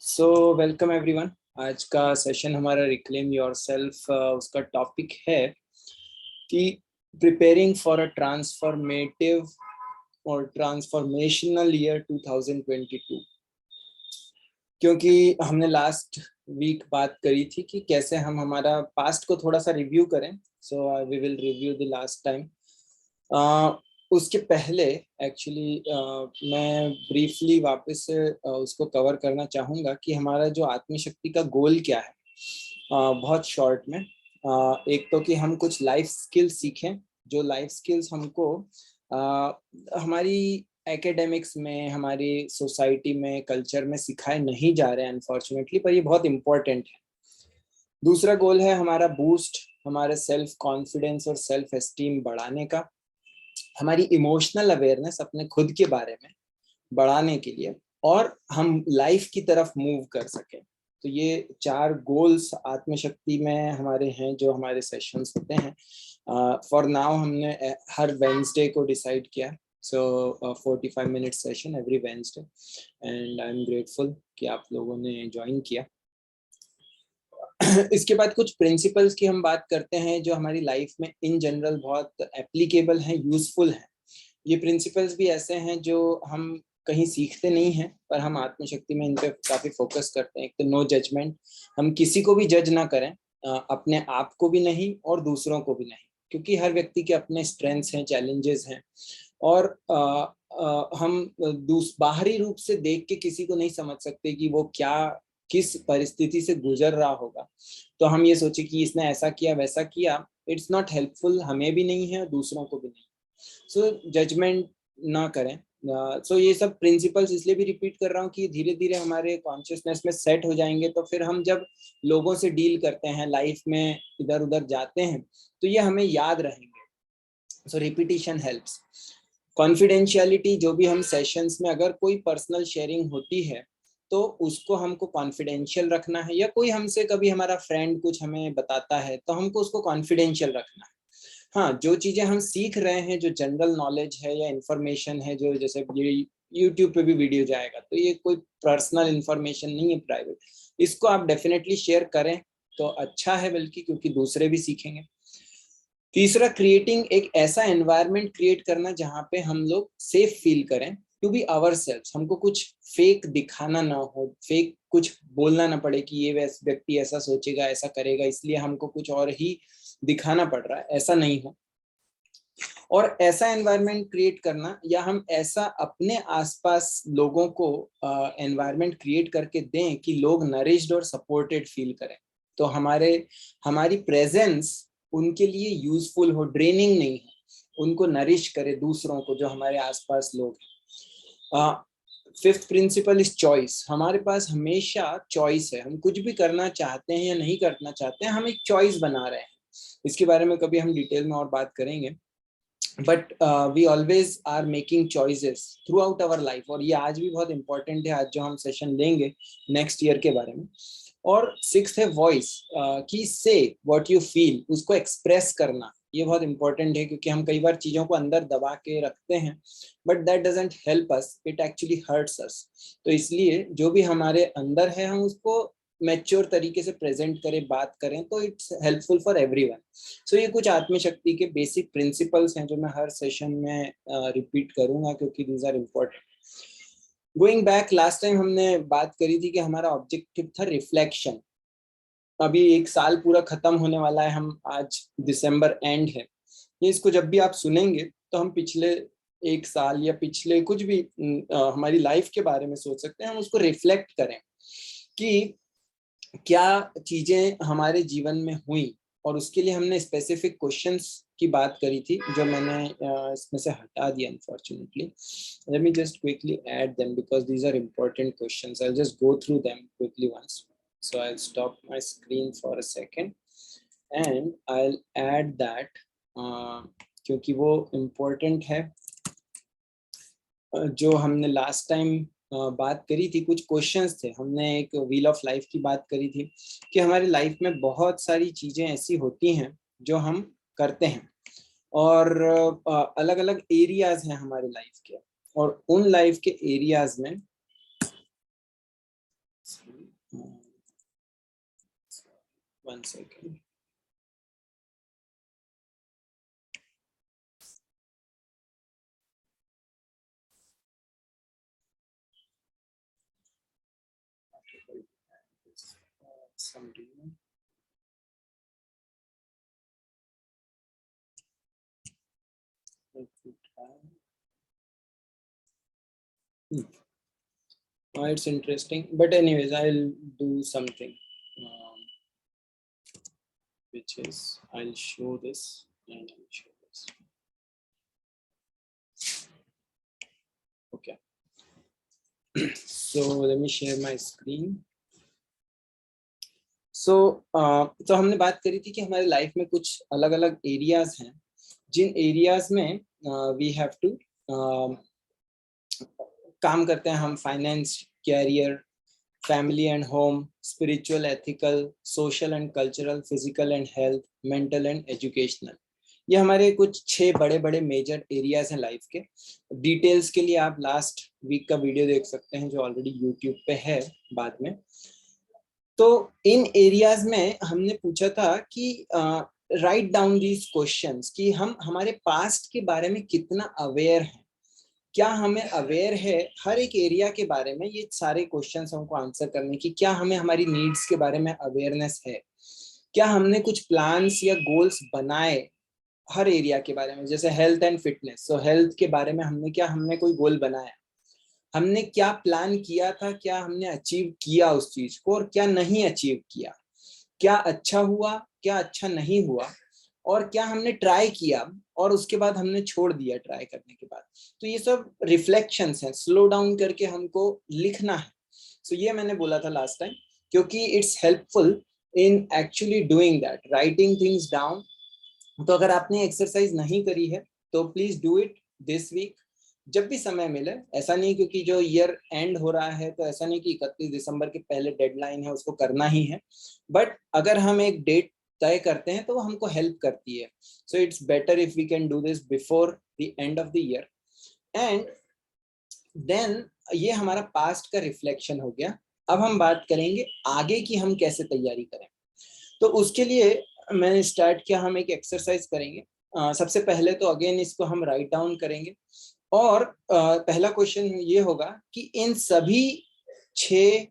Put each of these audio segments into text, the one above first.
So welcome everyone. आज का session हमारा रिक्लेम योरसेल्फ उसका टॉपिक है कि प्रिपेयरिंग फॉर अ ट्रांसफॉर्मेटिव और ट्रांसफॉर्मेशनल ईयर 2022। क्योंकि हमने लास्ट वीक बात करी थी कि कैसे हम हमारा पास्ट को थोड़ा सा रिव्यू करें। So we will review the last time. उसके पहले एक्चुअली मैं ब्रीफली वापस से उसको कवर करना चाहूँगा कि हमारा जो आत्मशक्ति का गोल क्या है। बहुत शॉर्ट में एक तो कि हम कुछ लाइफ स्किल्स सीखें, जो लाइफ स्किल्स हमको हमारी एकेडमिक्स में, हमारी सोसाइटी में, कल्चर में सिखाए नहीं जा रहे हैं अनफॉर्चुनेटली, पर ये बहुत इम्पोर्टेंट है। दूसरा गोल है हमारा बूस्ट, हमारे सेल्फ कॉन्फिडेंस और सेल्फ एस्टीम बढ़ाने का, हमारी इमोशनल अवेयरनेस अपने खुद के बारे में बढ़ाने के लिए, और हम लाइफ की तरफ मूव कर सकें। तो ये 4 गोल्स आत्मशक्ति में हमारे हैं जो हमारे सेशंस होते हैं। फॉर नाउ हमने हर वेंसडे को डिसाइड किया। सो 45 minute session every Wednesday, and I am grateful कि आप लोगों ने ज्वाइन किया। इसके बाद कुछ प्रिंसिपल्स की हम बात करते हैं जो हमारी लाइफ में इन जनरल बहुत एप्लीकेबल हैं, यूजफुल हैं। ये प्रिंसिपल्स भी ऐसे हैं जो हम कहीं सीखते नहीं हैं, पर हम आत्मशक्ति में इन पे काफी फोकस करते हैं। एक तो नो जजमेंट, हम किसी को भी जज ना करें, अपने आप को भी नहीं और दूसरों को भी नहीं, क्योंकि हर व्यक्ति के अपने स्ट्रेंथ्स हैं, चैलेंजेस हैं, और हम बाहरी रूप से देख के किसी को नहीं समझ सकते कि वो क्या, किस परिस्थिति से गुजर रहा होगा। तो हम ये सोचे कि इसने ऐसा किया वैसा किया, इट्स नॉट हेल्पफुल, हमें भी नहीं है और दूसरों को भी नहीं। सो जजमेंट ना करें। सो ये सब प्रिंसिपल्स इसलिए भी रिपीट कर रहा हूँ कि धीरे धीरे हमारे कॉन्शियसनेस में सेट हो जाएंगे, तो फिर हम जब लोगों से डील करते हैं, लाइफ में इधर उधर जाते हैं, तो ये हमें याद रहेंगे। सो रिपीटिशन हेल्प्स। कॉन्फिडेंशियलिटी, जो भी हम सेशंस में अगर कोई पर्सनल शेयरिंग होती है तो उसको हमको कॉन्फिडेंशियल रखना है, या कोई हमसे कभी हमारा फ्रेंड कुछ हमें बताता है तो हमको उसको कॉन्फिडेंशियल रखना है। हाँ, जो चीजें हम सीख रहे हैं, जो जनरल नॉलेज है या इंफॉर्मेशन है, जो जैसे ये यूट्यूब पे भी वीडियो जाएगा, तो ये कोई पर्सनल इंफॉर्मेशन नहीं है, प्राइवेट। इसको आप डेफिनेटली शेयर करें तो अच्छा है, बल्कि क्योंकि दूसरे भी सीखेंगे। तीसरा, क्रिएटिंग एक ऐसा एनवायरनमेंट क्रिएट करना जहाँ पे हम लोग सेफ फील करें टू बी आवरसेल्व्स। हमको कुछ फेक दिखाना ना हो, फेक कुछ बोलना ना पड़े कि ये व्यक्ति ऐसा सोचेगा, ऐसा करेगा, इसलिए हमको कुछ और ही दिखाना पड़ रहा है, ऐसा नहीं हो। और ऐसा एनवायरनमेंट क्रिएट करना, या हम ऐसा अपने आसपास लोगों को एनवायरनमेंट क्रिएट करके दें कि लोग नरिश्ड और सपोर्टेड फील करें, तो हमारी प्रेजेंस उनके लिए यूजफुल हो, ड्रेनिंग नहीं हो, उनको नरिश करे दूसरों को, जो हमारे आसपास लोग हैं। Fifth principle is choice. हमारे पास हमेशा चॉइस है, हम कुछ भी करना चाहते हैं या नहीं करना चाहते हैं, हम एक चॉइस बना रहे हैं। इसके बारे में कभी हम डिटेल में और बात करेंगे, but we always are making choices throughout our life. और ये आज भी बहुत इंपॉर्टेंट है, आज जो हम सेशन लेंगे नेक्स्ट ईयर के बारे में। और सिक्स्थ है वॉइस, कि से व्हाट यू फील, उसको एक्सप्रेस करना। ये बहुत इंपॉर्टेंट है, क्योंकि हम कई बार चीजों को अंदर दबा के रखते हैं, but that doesn't help us, it actually hurts us. तो इसलिए जो भी हमारे अंदर है, हम उसको मैच्योर तरीके से प्रेजेंट करें, बात करें, तो इट्स हेल्पफुल फॉर एवरीवन। सो ये कुछ आत्मशक्ति के बेसिक प्रिंसिपल्स हैं जो मैं हर सेशन में रिपीट करूंगा, क्योंकि these are important. Going back, last time हमने बात करी थी कि हमारा ऑब्जेक्टिव था रिफ्लेक्शन। अभी 1 साल पूरा खत्म होने वाला है, हम आज दिसंबर एंड है। ये इसको जब भी आप सुनेंगे तो हम पिछले 1 साल या पिछले कुछ भी हमारी लाइफ के बारे में सोच सकते हैं, हम उसको रिफ्लेक्ट करें कि क्या चीजें हमारे जीवन में हुई। और उसके लिए हमने स्पेसिफिक क्वेश्चंस की बात करी थी, जो मैंने इसमें से हटा दिया unfortunately. Let me just quickly add them because these are important questions. I'll just go through them quickly once. So I'll stop my screen for a second and I'll add that क्योंकि वो important है। जो हमने last time बात करी थी, कुछ questions थे, हमने एक व्हील ऑफ लाइफ की बात करी थी कि हमारी लाइफ में बहुत सारी चीजें ऐसी होती हैं जो हम करते हैं, और अलग अलग एरियाज हैं हमारे लाइफ के, और उन लाइफ के एरियाज में 1 second. Some reason. It's interesting, but anyways, I'll do something, which is I'll show this and I'll show this. Okay. So let me share my screen. तो हमने बात करी थी कि हमारे लाइफ में कुछ अलग अलग एरियाज हैं जिन एरियाज में वी हैव टू काम करते हैं हम, finance, career, family and home, spiritual, ethical, social and cultural, physical and health, mental and educational. ये हमारे कुछ 6 बड़े बड़े मेजर एरियाज हैं लाइफ के। डिटेल्स के लिए आप लास्ट वीक का वीडियो देख सकते हैं जो ऑलरेडी यूट्यूब पे है बाद में। तो इन एरियाज में हमने पूछा था कि राइट डाउन दीज क्वेश्चंस कि हम हमारे पास्ट के बारे में कितना अवेयर हैं, क्या हमें अवेयर है हर एक एरिया के बारे में। ये सारे क्वेश्चंस हमको आंसर करने की, क्या हमें हमारी नीड्स के बारे में अवेयरनेस है, क्या हमने कुछ प्लान्स या गोल्स बनाए हर एरिया के बारे में, जैसे health and fitness. So health के बारे में हमने कोई गोल बनाया, हमने क्या प्लान किया था, क्या हमने अचीव किया उस चीज को, और क्या नहीं अचीव किया, क्या अच्छा हुआ, क्या अच्छा नहीं हुआ, और क्या हमने ट्राई किया और उसके बाद हमने छोड़ दिया ट्राई करने के बाद। तो ये सब रिफ्लेक्शंस हैं, स्लो डाउन करके हमको लिखना है। सो ये मैंने बोला था लास्ट टाइम, क्योंकि it's helpful in actually doing that, writing things down. तो अगर आपने एक्सरसाइज नहीं करी है तो please do it this week, जब भी समय मिले। ऐसा नहीं क्योंकि जो ईयर एंड हो रहा है तो ऐसा नहीं कि 31 दिसंबर के पहले डेडलाइन है उसको करना ही है, बट अगर हम एक डेट तय करते हैं तो वो हमको हेल्प करती है। So it's better if we can do this before the end of the year. And then ये हमारा पास्ट का रिफ्लेक्शन हो गया। अब हम बात करेंगे आगे की हम कैसे तैयारी करें। तो उसके लिए मैंने स्टार्ट किया, हम एक एक्सरसाइज करेंगे। सबसे पहले तो अगेन इसको हम राइट डाउन करेंगे और पहला क्वेश्चन ये होगा कि इन सभी 6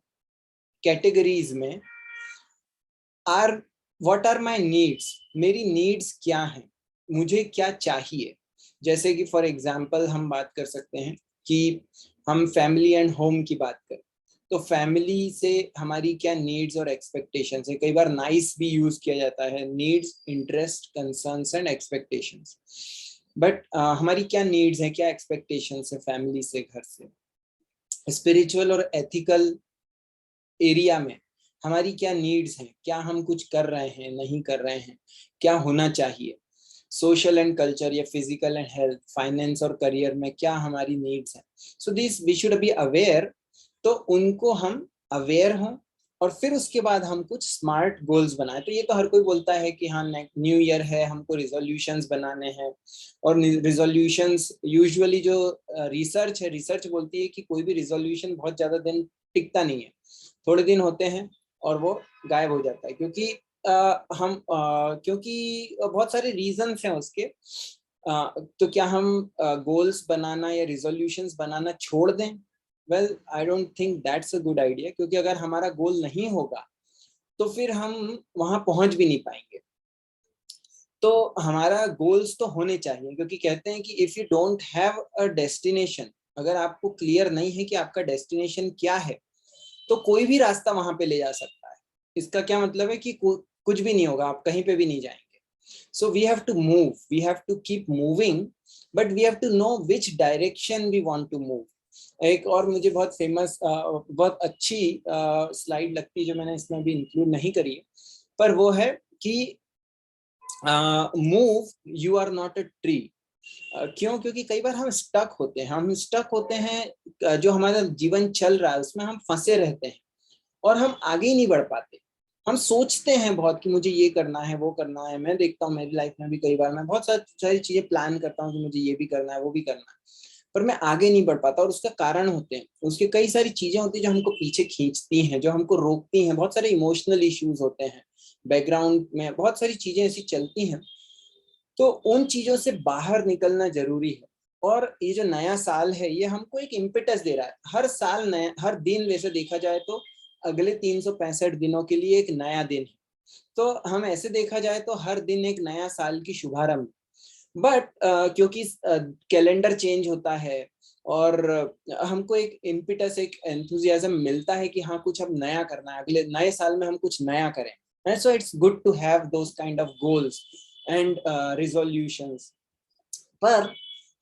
कैटेगरीज में व्हाट आर माय नीड्स, मेरी नीड्स क्या हैं, मुझे क्या चाहिए। जैसे कि फॉर एग्जांपल हम बात कर सकते हैं कि हम फैमिली एंड होम की बात करें तो फैमिली से हमारी क्या नीड्स और एक्सपेक्टेशंस है। कई बार नाइस भी यूज किया जाता है, needs, interest, concerns and expectations. But हमारी क्या नीड्स है, क्या एक्सपेक्टेशंस है फैमिली से, घर से। स्पिरिचुअल और एथिकल एरिया में हमारी क्या नीड्स हैं, क्या हम कुछ कर रहे हैं, नहीं कर रहे हैं, क्या होना चाहिए। सोशल एंड कल्चर या फिजिकल एंड हेल्थ, फाइनेंस और करियर में क्या हमारी नीड्स हैं। So this we should be aware. तो उनको हम अवेयर हों और फिर उसके बाद हम कुछ स्मार्ट गोल्स बनाएं। तो ये तो हर कोई बोलता है कि हाँ न्यू ईयर है, हमको रिजोल्यूशंस बनाने हैं। और रिजोल्यूशंस यूजुअली जो रिसर्च है, रिसर्च बोलती है कि कोई भी रिजोल्यूशन बहुत ज्यादा दिन टिकता नहीं है, थोड़े दिन होते हैं और वो गायब हो जाता है। क्योंकि क्योंकि बहुत सारे रीजंस हैं उसके। तो क्या हम गोल्स बनाना या रिजोल्यूशंस बनाना छोड़ दें? Well, I don't think that's a good idea, क्योंकि अगर हमारा गोल नहीं होगा तो फिर हम वहां पहुंच भी नहीं पाएंगे। तो हमारा गोल्स तो होने चाहिए, क्योंकि कहते हैं कि if you don't have a destination, अगर आपको क्लियर नहीं है कि आपका डेस्टिनेशन क्या है तो कोई भी रास्ता वहां पे ले जा सकता है। इसका क्या मतलब है कि कुछ भी नहीं होगा, आप कहीं पे भी नहीं जाएंगे। So we have to move, we have to keep moving, but we have to know which direction we want to move. एक और मुझे बहुत फेमस, बहुत अच्छी स्लाइड लगती है जो मैंने इसमें भी इंक्लूड नहीं करी है, पर वो है कि move, you are not a tree. क्यों? क्योंकि कई बार हम स्टक होते हैं, जो हमारा जीवन चल रहा है उसमें हम फंसे रहते हैं और हम आगे ही नहीं बढ़ पाते। हम सोचते हैं बहुत कि मुझे ये करना है, वो करना है। मैं देखता हूँ मेरी लाइफ में भी कई बार मैं बहुत सारी चीजें प्लान करता हूँ कि मुझे ये भी करना है, वो भी करना है, पर मैं आगे नहीं बढ़ पाता। और उसका कारण होते हैं, उसके कई सारी चीजें होती हैं जो हमको पीछे खींचती हैं, जो हमको रोकती हैं। बहुत सारे इमोशनल इश्यूज होते हैं, बैकग्राउंड में बहुत सारी चीजें ऐसी चलती हैं, तो उन चीजों से बाहर निकलना जरूरी है। और ये जो नया साल है ये हमको एक इम्पेटस दे रहा है। हर साल नया, हर दिन वैसे देखा जाए तो अगले 365 दिनों के लिए एक नया दिन है। तो हम ऐसे देखा जाए तो हर दिन एक नया साल की शुभारंभ। बट क्योंकि कैलेंडर चेंज होता है और हमको एक इम्पिटस, एक एंथुजियाज्म मिलता है कि हाँ कुछ अब नया करना है, अगले नए साल में हम कुछ नया करें। So it's good to have those kind of goals and resolutions. पर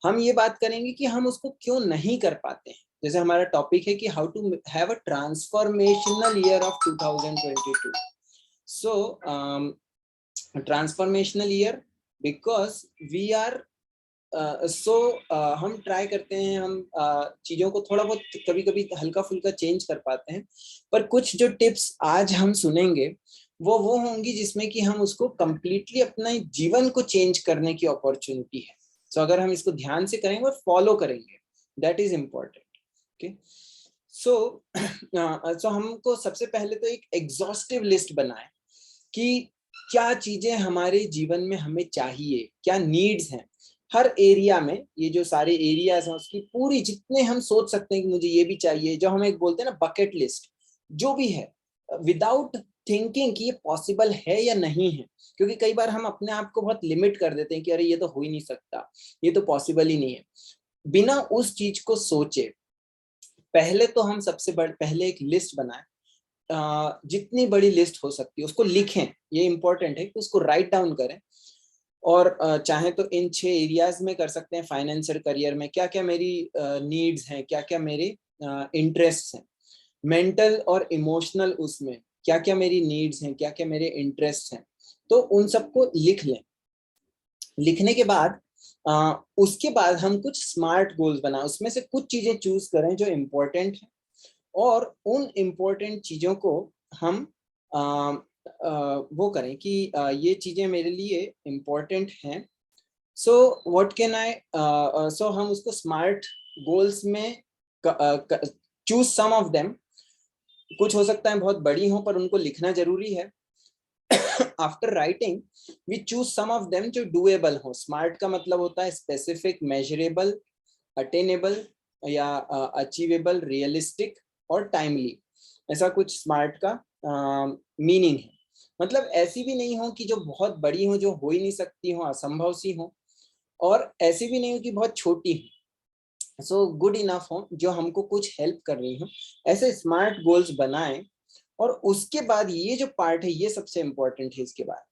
हम ये बात करेंगे कि हम उसको क्यों नहीं कर पाते हैं। जैसे हमारा टॉपिक है कि how to have a transformational year of 2022। So transformational year because we are हम ट्राई करते हैं, हम चीजों को थोड़ा बहुत कभी कभी हल्का फुल्का चेंज कर पाते हैं। पर कुछ जो टिप्स आज हम सुनेंगे वो होंगी जिसमें कि हम उसको कंप्लीटली अपना जीवन को चेंज करने की अपॉर्चुनिटी है। सो अगर हम इसको ध्यान से करेंगे और फॉलो करेंगे, दैट इज इम्पोर्टेंट। ओके, सो हमको सबसे पहले तो एक एग्जॉस्टिव लिस्ट बनाए कि क्या चीजें हमारे जीवन में हमें चाहिए, क्या नीड्स हैं हर एरिया में। ये जो सारे एरियाज हैं उसकी पूरी, जितने हम सोच सकते हैं कि मुझे ये भी चाहिए, जो हम एक बोलते हैं ना बकेट लिस्ट, जो भी है, विदाउट थिंकिंग कि ये पॉसिबल है या नहीं है। क्योंकि कई बार हम अपने आप को बहुत लिमिट कर देते हैं कि अरे ये तो हो ही नहीं सकता, ये तो पॉसिबल ही नहीं है। बिना उस चीज को सोचे पहले तो हम सबसे पहले एक लिस्ट बनाए, जितनी बड़ी लिस्ट हो सकती है उसको लिखें। ये इंपॉर्टेंट है कि उसको राइट डाउन करें। और चाहे तो इन 6 एरियाज में कर सकते हैं। फाइनेंस और करियर में क्या क्या मेरी नीड्स हैं, क्या क्या मेरे इंटरेस्ट हैं। मेंटल और इमोशनल, उसमें क्या क्या मेरी नीड्स हैं, क्या क्या मेरे इंटरेस्ट हैं। तो उन सबको लिख लें। लिखने के बाद उसके बाद हम कुछ स्मार्ट गोल्स बनाएं, उसमें से कुछ चीजें चूज करें जो इम्पोर्टेंट है, और उन इम्पोर्टेंट चीजों को हम वो करें कि ये चीजें मेरे लिए इम्पोर्टेंट हैं। सो व्हाट कैन आई, सो हम उसको स्मार्ट गोल्स में चूज सम ऑफ देम। कुछ हो सकता है बहुत बड़ी हो पर उनको लिखना जरूरी है। After writing we choose some of them जो डूएबल हो। स्मार्ट का मतलब होता है स्पेसिफिक, मेजरेबल, अटेनेबल या अचीवेबल, रियलिस्टिक और टाइमली। ऐसा कुछ स्मार्ट का मीनिंग है। मतलब ऐसी भी नहीं हो कि जो बहुत बड़ी हो, जो हो ही नहीं सकती हो, असंभव सी हो, और ऐसी भी नहीं हो कि बहुत छोटी हो। सो गुड इनफ हो, जो हमको कुछ हेल्प कर रही हो। ऐसे स्मार्ट गोल्स बनाएं। और उसके बाद ये जो पार्ट है ये सबसे इंपॉर्टेंट है। इसके बाद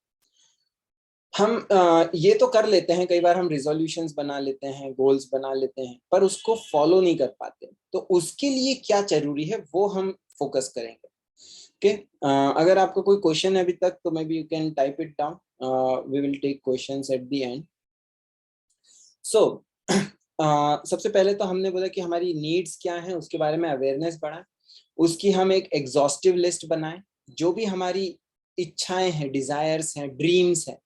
हम ये तो कर लेते हैं, कई बार हम रिजोल्यूशंस बना लेते हैं, गोल्स बना लेते हैं, पर उसको फॉलो नहीं कर पाते। तो उसके लिए क्या जरूरी है वो हम फोकस करेंगे। ओके, अगर आपका कोई क्वेश्चन है अभी तक तो may be you can type it down, we will take questions at the end. So सबसे पहले तो हमने बोला कि हमारी नीड्स क्या हैं, उसके बारे में अवेयरनेस बढ़ाएं। उसकी हम एक एग्जॉस्टिव लिस्ट बनाएं, जो भी हमारी इच्छाएं हैं, डिजायर्स हैं, ड्रीम्स हैं,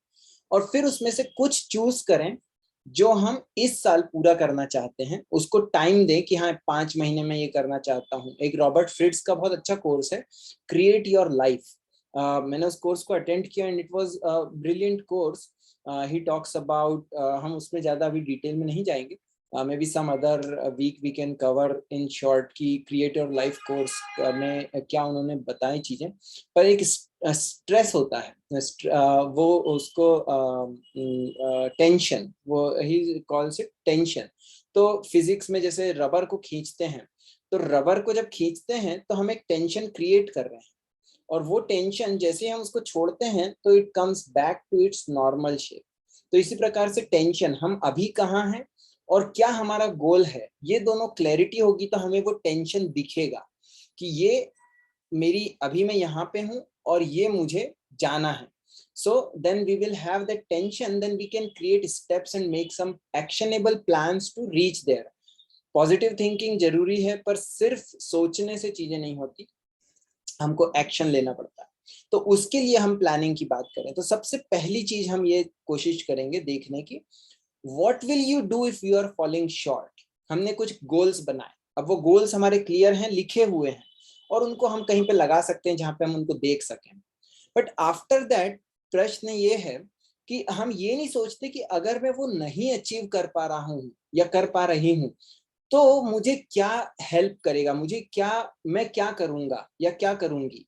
और फिर उसमें से कुछ चूज करें जो हम इस साल पूरा करना चाहते हैं। उसको टाइम दें कि हाँ 5 महीने में ये करना चाहता हूँ। एक रॉबर्ट फ्रिट्ज का बहुत अच्छा कोर्स है, क्रिएट योर लाइफ। मैंने उस कोर्स को अटेंड किया and it was brilliant course. He talks about, हम उसमें ज्यादा अभी डिटेल में नहीं जाएंगे, maybe some other week we can cover in short की क्रिएट योर लाइफ कोर्स में क्या उन्होंने बताई चीजें। पर एक स्ट्रेस होता है, वो उसको टेंशन, वो ही कॉल्स इट टेंशन। तो फिजिक्स में जैसे रबर को खींचते हैं, तो रबर को जब खींचते हैं तो हम एक टेंशन क्रिएट कर रहे हैं, और वो टेंशन जैसे हम उसको छोड़ते हैं तो it comes back to its normal shape. तो इसी प्रकार से टेंशन, हम अभी कहाँ हैं और क्या हमारा गोल है, ये दोनों क्लैरिटी होगी तो हमें वो टेंशन दिखेगा कि ये मेरी, अभी मैं यहाँ पे हूँ और ये मुझे जाना है। So then we will have that tension, then we can create steps and make some actionable plans to reach there. Positive thinking जरूरी है, पर सिर्फ सोचने से चीजें नहीं होती, हमको एक्शन लेना पड़ता है। तो उसके लिए हम प्लानिंग की बात करें तो सबसे पहली चीज हम ये कोशिश करेंगे देखने की, what will you do if you are falling short. हमने कुछ गोल्स बनाए, अब वो गोल्स हमारे क्लियर हैं, लिखे हुए हैं, और उनको हम कहीं पे लगा सकते हैं जहां पे हम उनको देख सकें। बट आफ्टर दैट प्रश्न ये है कि हम ये नहीं सोचते कि अगर मैं वो नहीं अचीव कर पा रहा हूँ या कर पा रही हूँ तो मुझे क्या हेल्प करेगा, मुझे क्या, मैं क्या करूंगा या क्या करूंगी।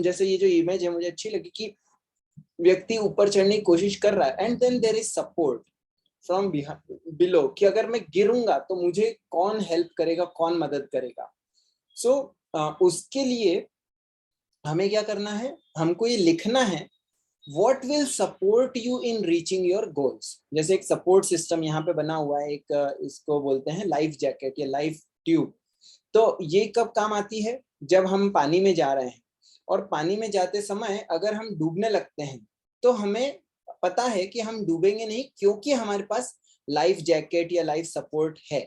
जैसे ये जो इमेज है मुझे अच्छी लगी कि व्यक्ति ऊपर चढ़ने की कोशिश कर रहा है and then there is support from below, कि अगर मैं गिरूंगा तो मुझे कौन हेल्प करेगा, कौन मदद करेगा। उसके लिए हमें क्या करना है, हमको ये लिखना है what will support you in reaching your goals। जैसे एक सपोर्ट सिस्टम यहाँ पे बना हुआ है, एक इसको बोलते हैं लाइफ जैकेट या लाइफ ट्यूब। तो ये कब काम आती है, जब हम पानी में जा रहे हैं और पानी में जाते समय अगर हम डूबने लगते हैं तो हमें पता है कि हम डूबेंगे नहीं, क्योंकि हमारे पास लाइफ जैकेट या लाइफ सपोर्ट है।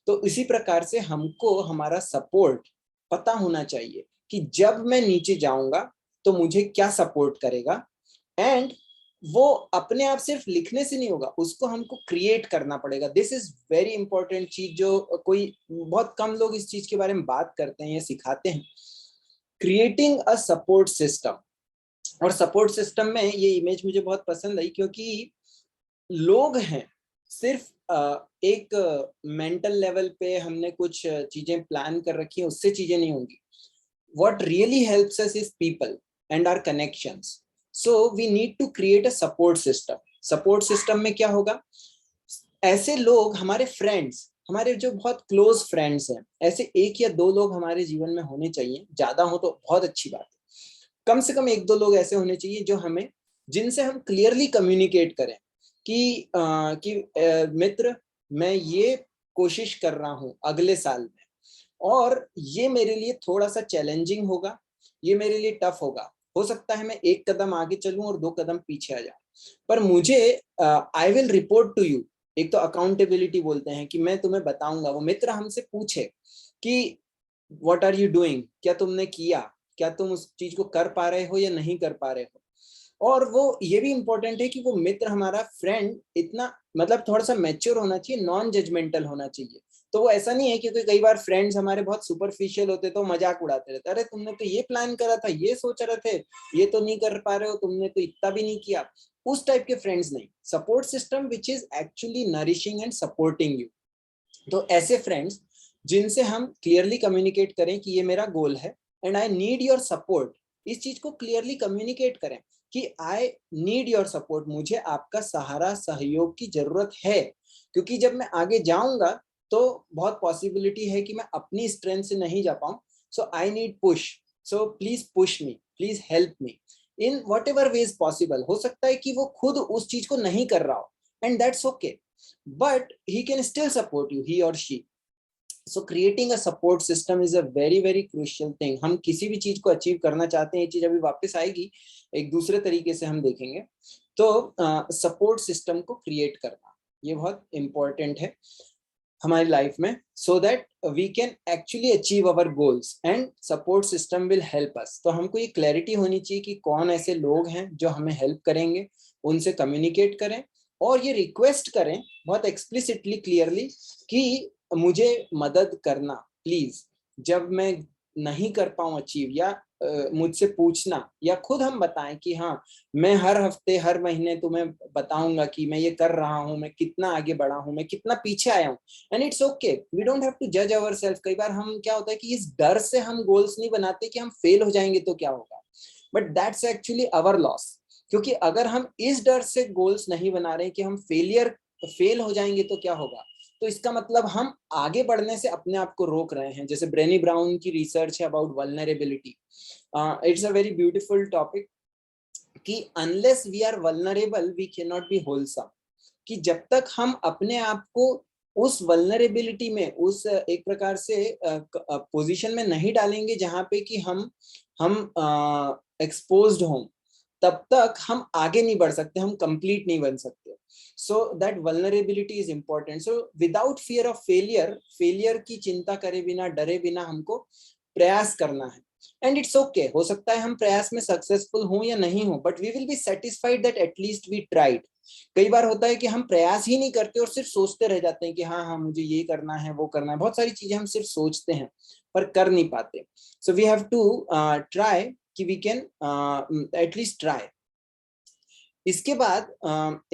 तो इसी प्रकार से हमको हमारा सपोर्ट पता होना चाहिए कि जब मैं नीचे जाऊंगा तो मुझे क्या सपोर्ट करेगा। एंड वो अपने आप सिर्फ लिखने से नहीं होगा, उसको हमको क्रिएट करना पड़ेगा। दिस इज वेरी इंपॉर्टेंट चीज, जो कोई बहुत कम लोग इस चीज के बारे में बात करते हैं या सिखाते हैं। Creating a support system. और सपोर्ट सिस्टम में ये इमेज मुझे बहुत पसंद आई, क्योंकि लोग हैं सिर्फ एक मेंटल लेवल पे हमने कुछ चीजें प्लान कर रखी है, उससे चीजें नहीं होंगी। what really helps us is people and our connections, so we need to create a support system। support system में क्या होगा, ऐसे लोग हमारे फ्रेंड्स, हमारे जो बहुत क्लोज फ्रेंड्स हैं, ऐसे एक या दो लोग हमारे जीवन में होने चाहिए। ज्यादा हो तो बहुत अच्छी बात है, कम से कम एक दो लोग ऐसे होने चाहिए जो हमें, जिनसे हम क्लियरली कम्युनिकेट करें कि मित्र, मैं ये कोशिश कर रहा हूँ अगले साल में, और ये मेरे लिए थोड़ा सा चैलेंजिंग होगा, ये मेरे लिए टफ होगा, हो सकता है मैं एक कदम आगे चलूं और दो कदम पीछे आ जाऊं, पर मुझे I will report to you. एक तो अकाउंटेबिलिटी बोलते हैं कि मैं तुम्हें बताऊंगा। वो मित्र हमसे पूछे कि व्हाट आर यू डूइंग, क्या तुमने किया, क्या तुम उस चीज को कर पा रहे हो या नहीं कर पा रहे हो। और वो ये भी इंपॉर्टेंट है कि वो मित्र, हमारा फ्रेंड, इतना मतलब थोड़ा सा मैच्योर होना चाहिए, नॉन जजमेंटल होना चाहिए। तो वो ऐसा नहीं है, क्योंकि कई बार फ्रेंड्स हमारे बहुत सुपरफिशियल होते तो मजाक उड़ाते रहते, अरे तुमने तो ये प्लान करा था, ये सोच रहे थे, ये तो नहीं कर पा रहे हो, तुमने तो इतना भी नहीं किया। उस टाइप के फ्रेंड्स नहीं, support system which is actually nourishing and supporting you. तो ऐसे फ्रेंड्स जिनसे हम क्लियरली कम्युनिकेट करें कि ये मेरा गोल है and I need your support, इस चीज को क्लियरली कम्युनिकेट करें कि आई नीड योर सपोर्ट, मुझे आपका सहारा, सहयोग की जरूरत है। क्योंकि जब मैं आगे जाऊंगा तो बहुत पॉसिबिलिटी है कि मैं अपनी स्ट्रेंथ से नहीं जा पाऊं। So I need push, so please push me, please help me in whatever ways possible. हो सकता है कि वो खुद उस चीज को नहीं कर रहा हो, and that's okay, but he can still support you, he or she। so creating a support system is a very very crucial thing। हम किसी भी चीज को अचीव करना चाहते हैं, ये चीज अभी वापस आएगी, एक दूसरे तरीके से हम देखेंगे। तो सपोर्ट सिस्टम को क्रिएट करना ये बहुत इंपॉर्टेंट है हमारी लाइफ में, so that we can actually achieve our goals and support system will help us। तो हमको ये क्लैरिटी होनी चाहिए कि कौन ऐसे लोग हैं जो हमें हेल्प करेंगे, उनसे कम्युनिकेट करें और ये रिक्वेस्ट करें बहुत एक्सप्लिसिटली, क्लियरली कि मुझे मदद करना प्लीज, जब मैं नहीं कर पाऊं अचीव, या मुझसे पूछना, या खुद हम बताएं कि हाँ मैं हर हफ्ते हर महीने तुम्हें बताऊंगा कि मैं ये कर रहा हूँ, मैं कितना आगे बढ़ा हूँ, मैं कितना पीछे आया हूँ। And it's okay, we don't have to जज अवर सेल्फ। कई बार हम क्या होता है कि इस डर से हम गोल्स नहीं बनाते कि हम फेल हो जाएंगे तो क्या होगा, but that's actually our loss. क्योंकि अगर हम इस डर से गोल्स नहीं बना रहे कि हम फेल हो जाएंगे तो क्या होगा, तो इसका मतलब हम आगे बढ़ने से अपने आप को रोक रहे हैं। जैसे ब्रेनी ब्राउन की रिसर्च है about vulnerability, it's a very beautiful topic कि unless we are vulnerable we can not be wholesome. कि जब तक हम अपने आप को उस वल्नरेबिलिटी में, उस एक प्रकार से पोजीशन में नहीं डालेंगे जहां पे कि हम एक्सपोज्ड हों, तब तक हम आगे नहीं बढ़ सकते, हम कंप्लीट नहीं बन सकते। So that vulnerability is important. So without fear of failure की चिंता करे बिना, डरे बिना हमको प्रयास करना है। एंड इट्स ओके, हो सकता है हम प्रयास में सक्सेसफुल हों या नहीं हो, but we will be satisfied that at least we tried. कई बार होता है कि हम प्रयास ही नहीं करते और सिर्फ सोचते रह जाते हैं कि हाँ हाँ मुझे ये करना है, वो करना है, बहुत सारी चीजें हम सिर्फ सोचते हैं पर कर नहीं पाते। So we have to try कि वी कैन एटलीस्ट ट्राई। इसके बाद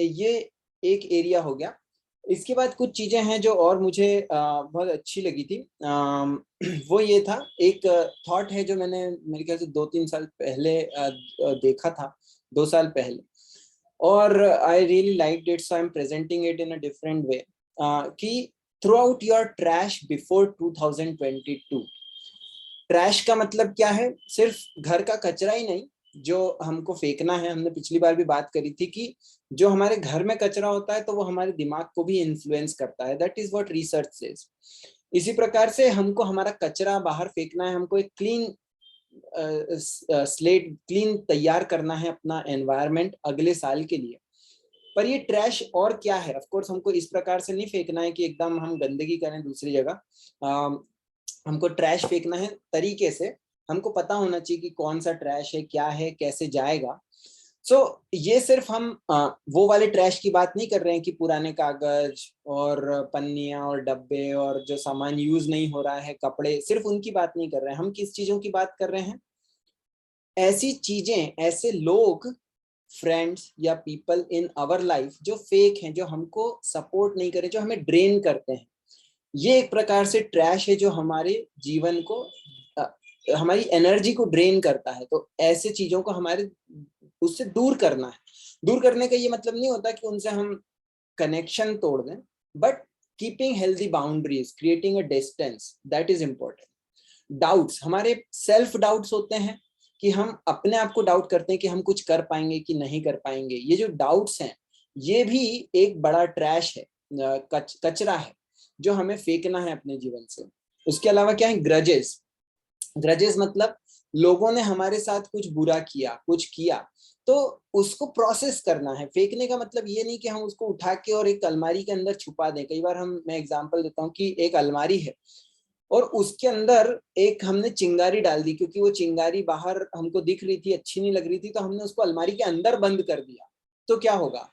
ये एक एरिया हो गया। इसके बाद कुछ चीजें हैं जो और मुझे बहुत अच्छी लगी थी। वो ये था, एक थॉट है जो मैंने मेरे ख्याल से 2-3 साल पहले देखा था, 2 साल पहले, और I really liked it, so I am presenting it in a different way, कि throw out your trash before 2022। Trash का मतलब क्या है? सिर्फ घर का कचरा ही नहीं जो हमको फेंकना है। हमने पिछली बार भी बात करी थी कि जो हमारे घर में कचरा होता है तो वो हमारे दिमाग को भी इन्फ्लुएंस करता है, that is what research says. इसी प्रकार से हमको हमारा कचरा बाहर फेंकना है, हमको एक क्लीन स्लेट, क्लीन तैयार करना है अपना एनवायरनमेंट अगले साल के लिए। पर ये ट्रैश और क्या है? ऑफ कोर्स हमको इस प्रकार से नहीं फेंकना है कि एकदम हम गंदगी करें दूसरी जगह। हमको ट्रैश फेंकना है तरीके से, हमको पता होना चाहिए कि कौन सा ट्रैश है, क्या है, कैसे जाएगा। सो ये सिर्फ हम वो वाले ट्रैश की बात नहीं कर रहे हैं कि पुराने कागज और पन्नियां और डब्बे और जो सामान यूज नहीं हो रहा है, कपड़े, सिर्फ उनकी बात नहीं कर रहे हैं हम। किस चीजों की बात कर रहे हैं? ऐसी चीजें, ऐसे लोग, फ्रेंड्स या पीपल इन आवर लाइफ जो फेक हैं, जो हमको सपोर्ट नहीं करे, जो हमें ड्रेन करते हैं। ये एक प्रकार से ट्रैश है जो हमारे जीवन को, हमारी एनर्जी को ड्रेन करता है। तो ऐसे चीजों को हमारे उससे दूर करना है। दूर करने का ये मतलब नहीं होता कि उनसे हम कनेक्शन तोड़ दें, but keeping healthy boundaries, creating a distance, that is important. Doubts, हमारे सेल्फ डाउट्स होते हैं कि हम अपने आप को डाउट करते हैं कि हम कुछ कर पाएंगे कि नहीं कर पाएंगे। ये जो डाउट्स हैं ये भी एक बड़ा ट्रैश है, कचरा है जो हमें फेंकना है अपने जीवन से। उसके अलावा क्या है? ग्रजेस। ग्रजेस मतलब लोगों ने हमारे साथ कुछ बुरा किया, कुछ किया, तो उसको प्रोसेस करना है। फेंकने का मतलब ये नहीं कि हम उसको उठा के और एक अलमारी के अंदर छुपा दें। कई बार मैं एग्जांपल देता हूँ कि एक अलमारी है और उसके अंदर एक हमने चिंगारी डाल दी, क्योंकि वो चिंगारी बाहर हमको दिख रही थी, अच्छी नहीं लग रही थी, तो हमने उसको अलमारी के अंदर बंद कर दिया। तो क्या होगा?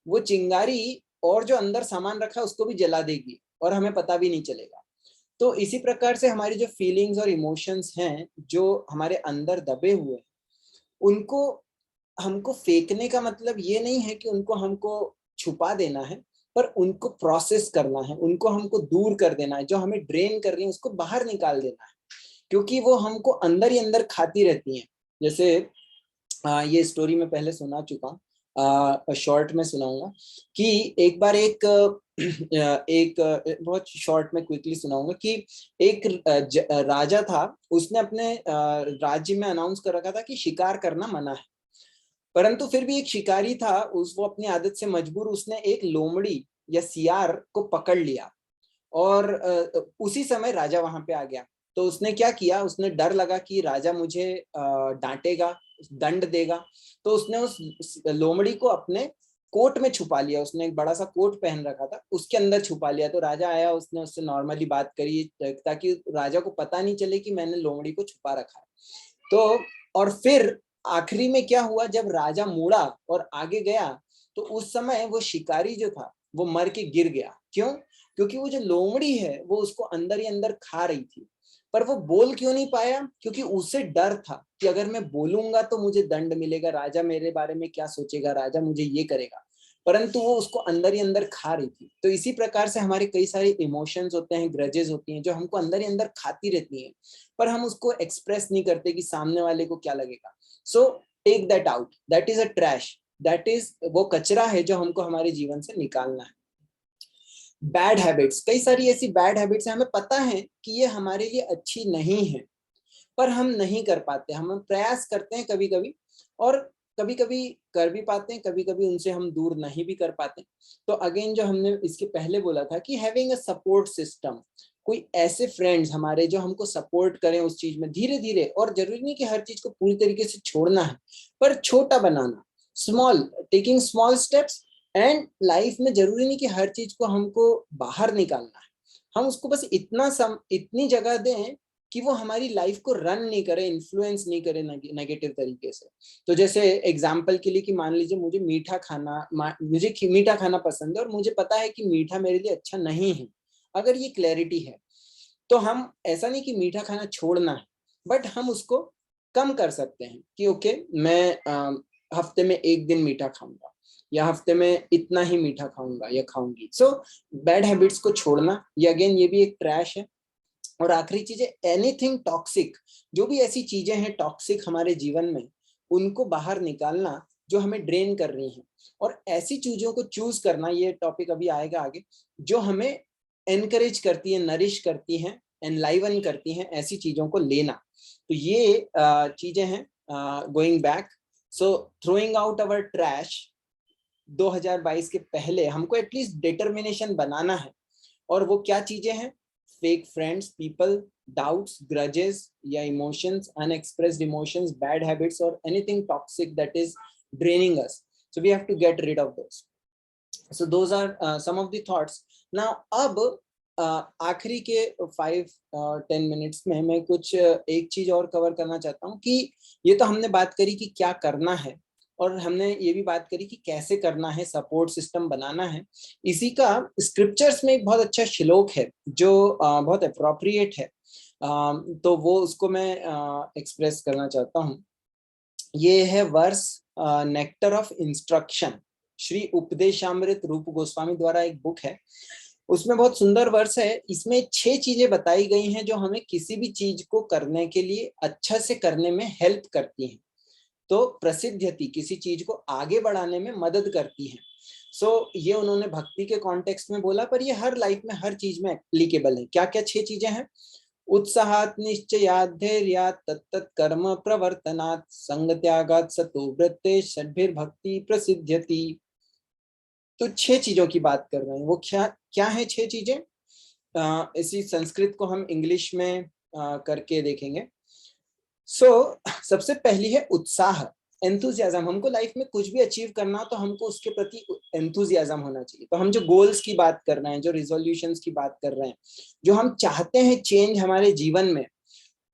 वो चिंगारी और जो अंदर सामान रखा है उसको भी जला देगी और हमें पता भी नहीं चलेगा। तो इसी प्रकार से हमारी जो फीलिंग्स और इमोशंस हैं जो हमारे अंदर दबे हुए हैं, उनको हमको फेंकने का मतलब ये नहीं है कि उनको हमको छुपा देना है, पर उनको प्रोसेस करना है, उनको हमको दूर कर देना है। जो हमें ड्रेन कर रही है उसको बाहर निकाल देना है, क्योंकि वो हमको अंदर ही अंदर खाती रहती हैं। जैसे ये स्टोरी मैं पहले सुना चुका हूँ, शॉर्ट में सुनाऊंगा कि एक बार एक बहुत शॉर्ट में क्विकली सुनाऊंगा कि एक राजा था। उसने अपने राज्य में अनाउंस कर रखा था कि शिकार करना मना है, परंतु फिर भी एक शिकारी था, वो अपनी आदत से मजबूर उसने एक लोमड़ी या सियार को पकड़ लिया और उसी समय राजा वहां पे आ गया। तो उसने क्या किया? उसने डर लगा कि राजा मुझे डांटेगा, दंड देगा, तो उसने उस लोमड़ी को अपने कोट में छुपा लिया। उसने एक बड़ा सा कोट पहन रखा था, उसके अंदर छुपा लिया। तो राजा आया, उसने उससे नॉर्मली बात करी ताकि राजा को पता नहीं चले कि मैंने लोमड़ी को छुपा रखा है। तो और फिर आखिरी में क्या हुआ? जब राजा मुड़ा और आगे गया तो उस समय वो शिकारी जो था वो मर के गिर गया। क्यों? क्योंकि वो जो लोमड़ी है वो उसको अंदर ही अंदर खा रही थी। पर वो बोल क्यों नहीं पाया? क्योंकि उसे डर था कि अगर मैं बोलूंगा तो मुझे दंड मिलेगा, राजा मेरे बारे में क्या सोचेगा, राजा मुझे ये करेगा। परंतु वो उसको अंदर ही अंदर खा रही थी। तो इसी प्रकार से हमारे कई सारे इमोशंस होते हैं, ग्रजेस होती हैं जो हमको अंदर ही अंदर खाती रहती हैं, पर हम उसको एक्सप्रेस नहीं करते कि सामने वाले को क्या लगेगा। So take that out, that is a trash, that is वो कचरा है जो हमको हमारे जीवन से निकालना है। बैड हैबिट्स, कई सारी ऐसी बैड हैबिट्स हैं, हमें पता है कि ये हमारे लिए अच्छी नहीं है, पर हम नहीं कर पाते। हम प्रयास करते हैं कभी कभी, और कभी कभी कर भी पाते हैं, कभी कभी उनसे हम दूर नहीं भी कर पाते। तो अगेन जो हमने इसके पहले बोला था कि हैविंग अ सपोर्ट सिस्टम, कोई ऐसे फ्रेंड्स हमारे जो हमको सपोर्ट करें उस चीज में धीरे धीरे, और जरूरी नहीं कि हर चीज को पूरी तरीके से छोड़ना है, पर छोटा बनाना, small, taking small steps. And life में जरूरी नहीं कि हर चीज को हमको बाहर निकालना है, हम उसको बस इतनी जगह दें कि वो हमारी लाइफ को रन नहीं करे, इन्फ्लुएंस नहीं करे नेगेटिव तरीके से। तो जैसे एग्जांपल के लिए कि मान लीजिए मुझे मीठा खाना पसंद है और मुझे पता है कि मीठा मेरे लिए अच्छा नहीं है। अगर ये क्लैरिटी है तो हम ऐसा नहीं कि मीठा खाना छोड़ना है, बट हम उसको कम कर सकते हैं कि ओके मैं हफ्ते में एक दिन मीठा खाऊंगा या हफ्ते में इतना ही मीठा खाऊंगा या खाऊंगी। सो बैड हैबिट्स को छोड़ना, ये अगेन ये भी एक ट्रैश है। और आखिरी चीज है एनीथिंग टॉक्सिक, जो भी ऐसी चीजें हैं टॉक्सिक हमारे जीवन में, उनको बाहर निकालना जो हमें ड्रेन कर रही हैं, और ऐसी चीजों को चूज करना, ये टॉपिक अभी आएगा आगे, जो हमें एनकरेज करती है, नरिश करती हैं, एनलाइवन करती हैं, ऐसी चीजों को लेना। तो ये चीजें हैं going back. So throwing out our trash 2022 के पहले हमको एटलीस्ट डिटर्मिनेशन बनाना है। और वो क्या चीजें हैं? Fake friends, people, doubts, grudges या emotions, unexpressed emotions, bad habits और anything toxic that is draining us. So we have to get rid of those. So those are some of the thoughts. Now अब आखिरी के 5-10 minutes में मैं कुछ एक चीज और कवर करना चाहता हूँ कि ये तो हमने बात करी कि क्या करना है, और हमने ये भी बात करी कि कैसे करना है, सपोर्ट सिस्टम बनाना है। इसी का स्क्रिप्चर्स में एक बहुत अच्छा श्लोक है जो बहुत अप्रोप्रिएट है, तो वो उसको मैं एक्सप्रेस करना चाहता हूँ। ये है verse nectar of instruction, Shri Upadeshamrita Rupa Goswami द्वारा एक बुक है, उसमें बहुत सुंदर वर्स है। इसमें 6 चीजें बताई गई हैं जो हमें किसी भी चीज को करने के लिए अच्छा से करने में हेल्प करती हैं। तो प्रसिद्धति, किसी चीज को आगे बढ़ाने में मदद करती है। सो ये उन्होंने भक्ति के कॉन्टेक्स्ट में बोला, पर ये हर लाइफ में हर चीज में एप्लीकेबल है। क्या क्या 6 चीजें हैं? उत्साहात् निश्चयात् धैर्यात् तत्तत् कर्म प्रवर्तनात् संग त्यागात् सतो वृत्ते षड्भिर्भक्ति प्रसिद्ध्यति। तो 6 चीजों की बात कर रहे हैं। वो क्या क्या है 6 चीजें? इसी संस्कृत को हम इंग्लिश में करके देखेंगे। सबसे पहली है उत्साह, एंथुजियाज्म। हमको लाइफ में कुछ भी अचीव करना हो तो हमको उसके प्रति एंथुजियाज्म होना चाहिए। तो हम जो गोल्स की बात कर रहे हैं, जो रिजोल्यूशंस की बात कर रहे हैं, जो हम चाहते हैं चेंज हमारे जीवन में,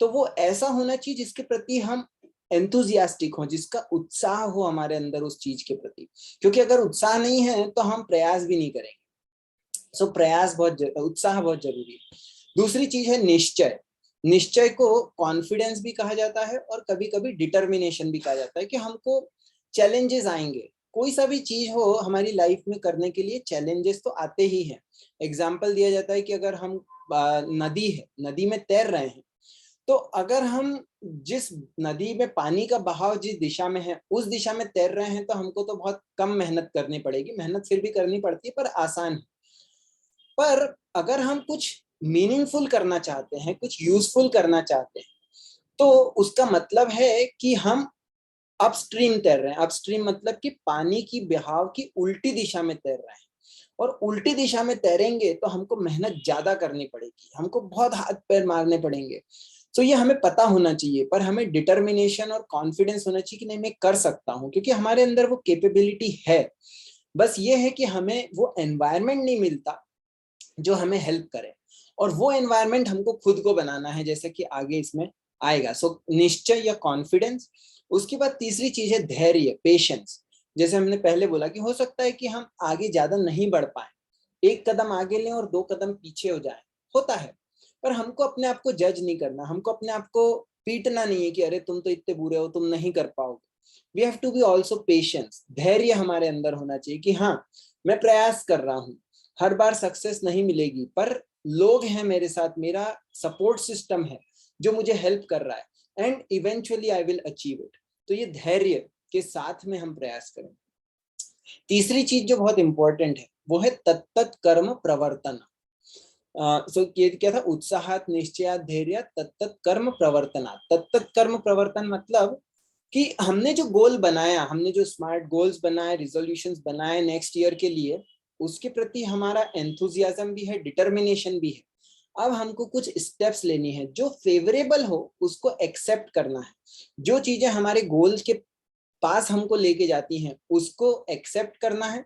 तो वो ऐसा होना चाहिए जिसके प्रति हम एंथुजियास्टिक हो, जिसका उत्साह हो हमारे अंदर उस चीज के प्रति। क्योंकि अगर उत्साह नहीं है तो हम प्रयास भी नहीं करेंगे। प्रयास उत्साह बहुत जरूरी है। दूसरी चीज है निश्चय। निश्चय को कॉन्फिडेंस भी कहा जाता है और कभी कभी डिटर्मिनेशन भी कहा जाता है, कि हमको चैलेंजेस आएंगे। कोई सा भी चीज हो हमारी लाइफ में करने के लिए चैलेंजेस तो आते ही हैं। एग्जाम्पल दिया जाता है कि अगर हम नदी है, नदी में तैर रहे हैं, तो अगर हम जिस नदी में पानी का बहाव जिस दिशा में है उस दिशा में तैर रहे हैं, तो हमको तो बहुत कम मेहनत करनी पड़ेगी। मेहनत फिर भी करनी पड़ती है पर आसान है। पर अगर हम कुछ मीनिंगफुल करना चाहते हैं, कुछ यूजफुल करना चाहते हैं, तो उसका मतलब है कि हम अपस्ट्रीम तैर रहे हैं। अपस्ट्रीम मतलब कि पानी की बहाव की उल्टी दिशा में तैर रहे हैं। और उल्टी दिशा में तैरेंगे तो हमको मेहनत ज्यादा करनी पड़ेगी, हमको बहुत हाथ पैर मारने पड़ेंगे। तो ये हमें पता होना चाहिए, पर हमें डिटर्मिनेशन और कॉन्फिडेंस होना चाहिए कि नहीं, मैं कर सकता हूँ, क्योंकि हमारे अंदर वो कैपेबिलिटी है। बस ये है कि हमें वो एनवायरनमेंट नहीं मिलता जो हमें हेल्प करे, और वो एनवायरनमेंट हमको खुद को बनाना है, जैसे कि आगे इसमें आएगा। निश्चय या कॉन्फिडेंस। उसके बाद तीसरी चीज है धैर्य, पेशेंस। जैसे हमने पहले बोला कि हो सकता है कि हम आगे ज्यादा नहीं बढ़ पाए, एक कदम आगे लें और 2 कदम पीछे हो जाए, होता है। पर हमको अपने आप को जज नहीं करना, हमको अपने आप को पीटना नहीं है कि अरे तुम तो इतने बुरे हो, तुम नहीं कर पाओगे। We have to be also patience. धैर्य हमारे अंदर होना चाहिए कि हाँ, मैं प्रयास कर रहा हूँ, हर बार सक्सेस नहीं मिलेगी, पर लोग हैं मेरे साथ, मेरा सपोर्ट सिस्टम है जो मुझे हेल्प कर रहा है, and eventually I will achieve it. तो ये धैर्य के साथ में हम प्रयास करें। तीसरी चीज जो बहुत इंपॉर्टेंट है वो है तत्तत् कर्म प्रवर्तन। ये क्या था? उत्साहात् निश्चयात् धैर्यात् तत्तत् कर्म प्रवर्तनात्। तत्तत् कर्म प्रवर्तन मतलब कि हमने जो गोल बनाया, हमने जो स्मार्ट गोल्स बनाए, रिजोल्यूशंस बनाए नेक्स्ट ईयर के लिए, उसके प्रति हमारा एंथुजियाज्म भी है, डिटर्मिनेशन भी है। अब हमको कुछ स्टेप्स लेनी है, जो फेवरेबल हो उसको एक्सेप्ट करना है। जो चीजें हमारे गोल्स के पास हमको लेके जाती हैं उसको एक्सेप्ट करना है।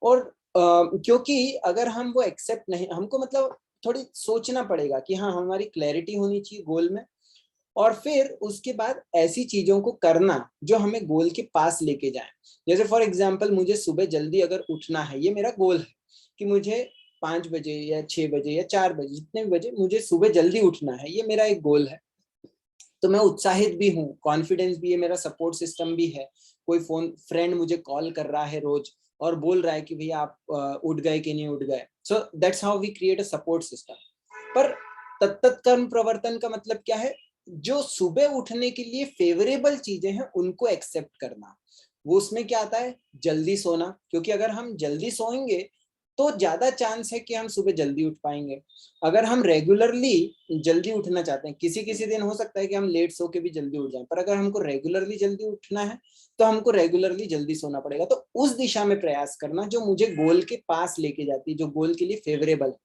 और क्योंकि अगर हम वो एक्सेप्ट नहीं, हमको मतलब थोड़ी सोचना पड़ेगा कि हाँ, हमारी क्लैरिटी होनी चाहिए गोल में, और फिर उसके बाद ऐसी चीजों को करना जो हमें गोल के पास लेके जाए। जैसे फॉर एग्जांपल, मुझे सुबह जल्दी अगर उठना है, ये मेरा गोल है कि मुझे 5 बजे या 6 बजे या 4 बजे, जितने भी बजे मुझे सुबह जल्दी उठना है, ये मेरा एक गोल है। तो मैं उत्साहित भी हूँ, कॉन्फिडेंस भी है, मेरा सपोर्ट सिस्टम भी है। कोई फ्रेंड मुझे कॉल कर रहा है रोज और बोल रहा है कि भैया आप उठ गए कि नहीं उठ गए। So that's how we create a support system. पर तत्त कर्म प्रवर्तन का मतलब क्या है? जो सुबह उठने के लिए फेवरेबल चीजें हैं उनको एक्सेप्ट करना। वो उसमें क्या आता है? जल्दी सोना, क्योंकि अगर हम जल्दी सोएंगे तो ज्यादा चांस है कि हम सुबह जल्दी उठ पाएंगे। अगर हम रेगुलरली जल्दी उठना चाहते हैं, किसी किसी दिन हो सकता है कि हम लेट सो के भी जल्दी उठ जाएं, पर अगर हमको रेगुलरली जल्दी उठना है तो हमको रेगुलरली जल्दी सोना पड़ेगा। तो उस दिशा में प्रयास करना जो मुझे गोल के पास लेके जाती है, जो गोल के लिए फेवरेबल है।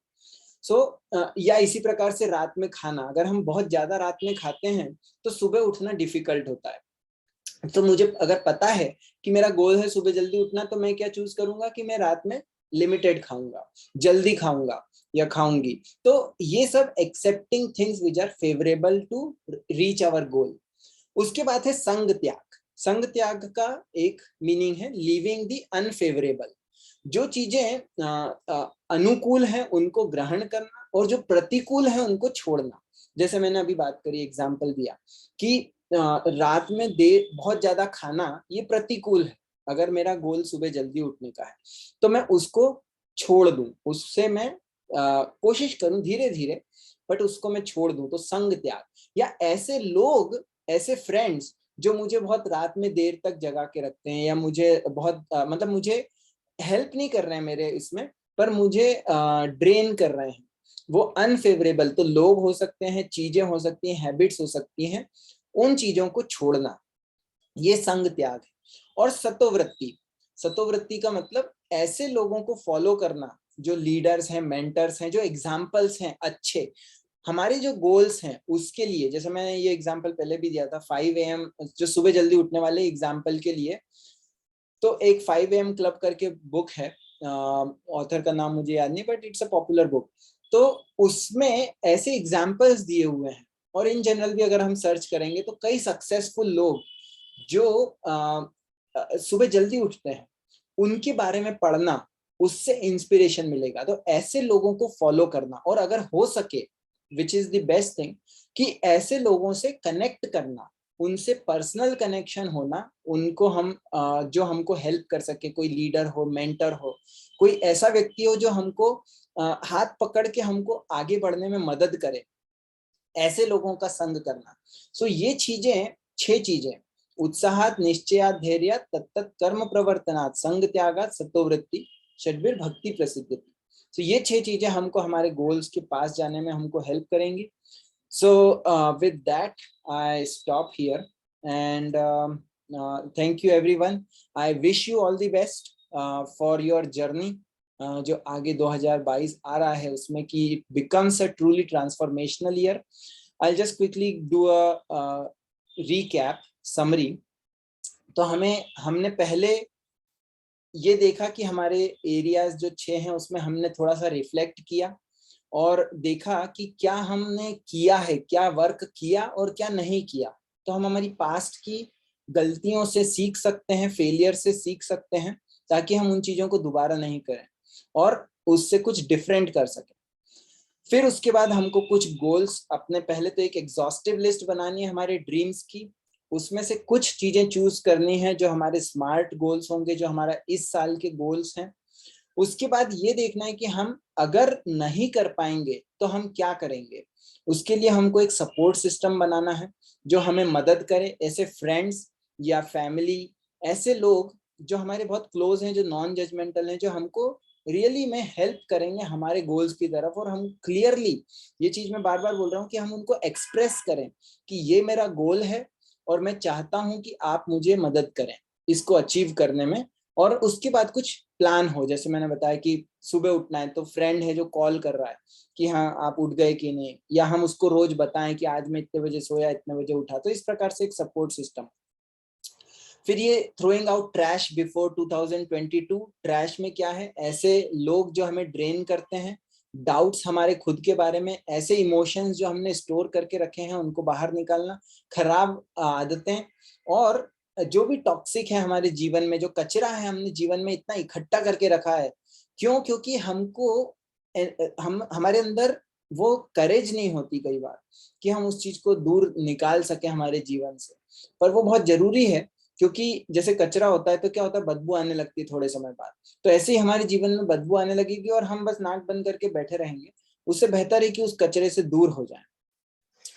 या इसी प्रकार से रात में खाना, अगर हम बहुत ज्यादा रात में खाते हैं तो सुबह उठना डिफिकल्ट होता है। तो मुझे अगर पता है कि मेरा गोल है सुबह जल्दी उठना, तो मैं क्या चूज करूंगा कि मैं रात में लिमिटेड खाऊंगा, जल्दी खाऊंगा या खाऊंगी। तो ये सब accepting things which are favourable to reach our goal. उसके बाद है संग त्याग। संग त्याग का एक मीनिंग है लिविंग द अनफेवरेबल। जो चीजें अनुकूल है उनको ग्रहण करना और जो प्रतिकूल है उनको छोड़ना। जैसे मैंने अभी बात करी, एग्जाम्पल दिया कि रात में देर बहुत ज्यादा खाना ये प्रतिकूल है। अगर मेरा गोल सुबह जल्दी उठने का है तो मैं उसको छोड़ दूं, उससे मैं कोशिश करूं धीरे धीरे, बट उसको मैं छोड़ दूं। तो संग त्याग। या ऐसे लोग, ऐसे फ्रेंड्स जो मुझे बहुत रात में देर तक जगा के रखते हैं, या मुझे बहुत मतलब मुझे हेल्प नहीं कर रहे हैं मेरे इसमें, पर मुझे ड्रेन कर रहे हैं, वो अनफेवरेबल। तो लोग हो सकते हैं, चीजें हो सकती हैं, हैबिट्स हो सकती हैं, उन चीजों को छोड़ना, ये संग त्याग है। और सतोवृत्ति। सतोवृत्ति का मतलब ऐसे लोगों को फॉलो करना जो लीडर्स हैं, मेंटर्स हैं, जो एग्जाम्पल्स हैं अच्छे हमारे जो गोल्स हैं उसके लिए। जैसे मैंने ये एग्जाम्पल पहले भी दिया था 5 AM, जो सुबह जल्दी उठने वाले एग्जाम्पल के लिए। तो एक 5 AM क्लब करके बुक है, ऑथर का नाम मुझे याद नहीं, but it's a popular book. तो उसमें ऐसे एग्जाम्पल्स दिए हुए हैं, और इन जनरल भी अगर हम सर्च करेंगे तो कई सक्सेसफुल लोग जो सुबह जल्दी उठते हैं उनके बारे में पढ़ना, उससे इंस्पिरेशन मिलेगा। तो ऐसे लोगों को फॉलो करना, और अगर हो सके, which is the best thing, कि ऐसे लोगों से कनेक्ट करना, उनसे पर्सनल कनेक्शन होना, उनको हम जो हमको हेल्प कर सके, कोई लीडर हो, मेंटर हो, कोई ऐसा व्यक्ति हो जो हमको हाथ पकड़ के हमको आगे बढ़ने में मदद करे, ऐसे लोगों का संग करना। सो ये चीजें, 6 चीजें, उत्साहात, निश्चयात, धैर्यात, तत्त कर्म प्रवर्तनात्, संग त्यागात, सतोवृत्ति, षड्भिर भक्ति प्रसिद्धि। तो ये 6 चीजें हमको हमारे गोल्स के पास जाने में हमको हेल्प करेंगी। So with that, I stop here, and thank you everyone. I wish you all the best for your journey. जो आगे 2022 आ रहा है उसमें कि it becomes a truly transformational year. I'll just quickly do a recap summary. तो हमने पहले ये देखा कि हमारे एरियाज जो 6 हैं उसमें हमने थोड़ा सा रिफ्लेक्ट किया और देखा कि क्या हमने किया है, क्या वर्क किया और क्या नहीं किया। तो हम हमारी पास्ट की गलतियों से सीख सकते हैं, फेलियर से सीख सकते हैं, ताकि हम उन चीजों को दोबारा नहीं करें और उससे कुछ डिफरेंट कर सकें। फिर उसके बाद हमको कुछ गोल्स अपने, पहले तो एक एग्जॉस्टिव लिस्ट बनानी है हमारे ड्रीम्स की, उसमें से कुछ चीजें चूज करनी है जो हमारे स्मार्ट गोल्स होंगे, जो हमारा इस साल के गोल्स हैं। उसके बाद ये देखना है कि हम अगर नहीं कर पाएंगे तो हम क्या करेंगे। उसके लिए हमको एक सपोर्ट सिस्टम बनाना है जो हमें मदद करे, ऐसे फ्रेंड्स या फैमिली, ऐसे लोग जो हमारे बहुत क्लोज हैं, जो नॉन जजमेंटल हैं, जो हमको रियली में हेल्प करेंगे हमारे गोल्स की तरफ। और हम क्लियरली, ये चीज मैं बार बार बोल रहा हूँ कि हम उनको एक्सप्रेस करें कि ये मेरा गोल है और मैं चाहता हूं कि आप मुझे मदद करें इसको अचीव करने में। और उसके बाद कुछ प्लान हो, जैसे मैंने बताया कि सुबह उठना है तो फ्रेंड है जो कॉल कर रहा है कि हाँ आप उठ गए कि नहीं, या हम उसको रोज बताएं कि आज मैं इतने बजे सोया, इतने बजे उठा। तो इस प्रकार से एक सपोर्ट सिस्टम। फिर ये throwing out trash before 2022। Trash में क्या है? ऐसे लोग जो हमें ड्रेन करते हैं, डाउट्स हमारे खुद के बारे में, ऐसे इमोशंस जो हमने स्टोर करके रखे हैं उनको बाहर निकालना, खराब आदतें, और जो भी टॉक्सिक है हमारे जीवन में, जो कचरा है हमने जीवन में इतना इकट्ठा करके रखा है। क्यों? क्योंकि हमको हम हमारे अंदर वो करेज नहीं होती कई बार कि हम उस चीज को दूर निकाल सके हमारे जीवन से, पर वो बहुत जरूरी है, क्योंकि जैसे कचरा होता है तो क्या होता है, बदबू आने लगती है थोड़े समय बाद, तो ऐसे ही हमारे जीवन में बदबू आने लगेगी और हम बस नाक बंद करके बैठे रहेंगे। उससे बेहतर है कि उस कचरे से दूर हो जाए।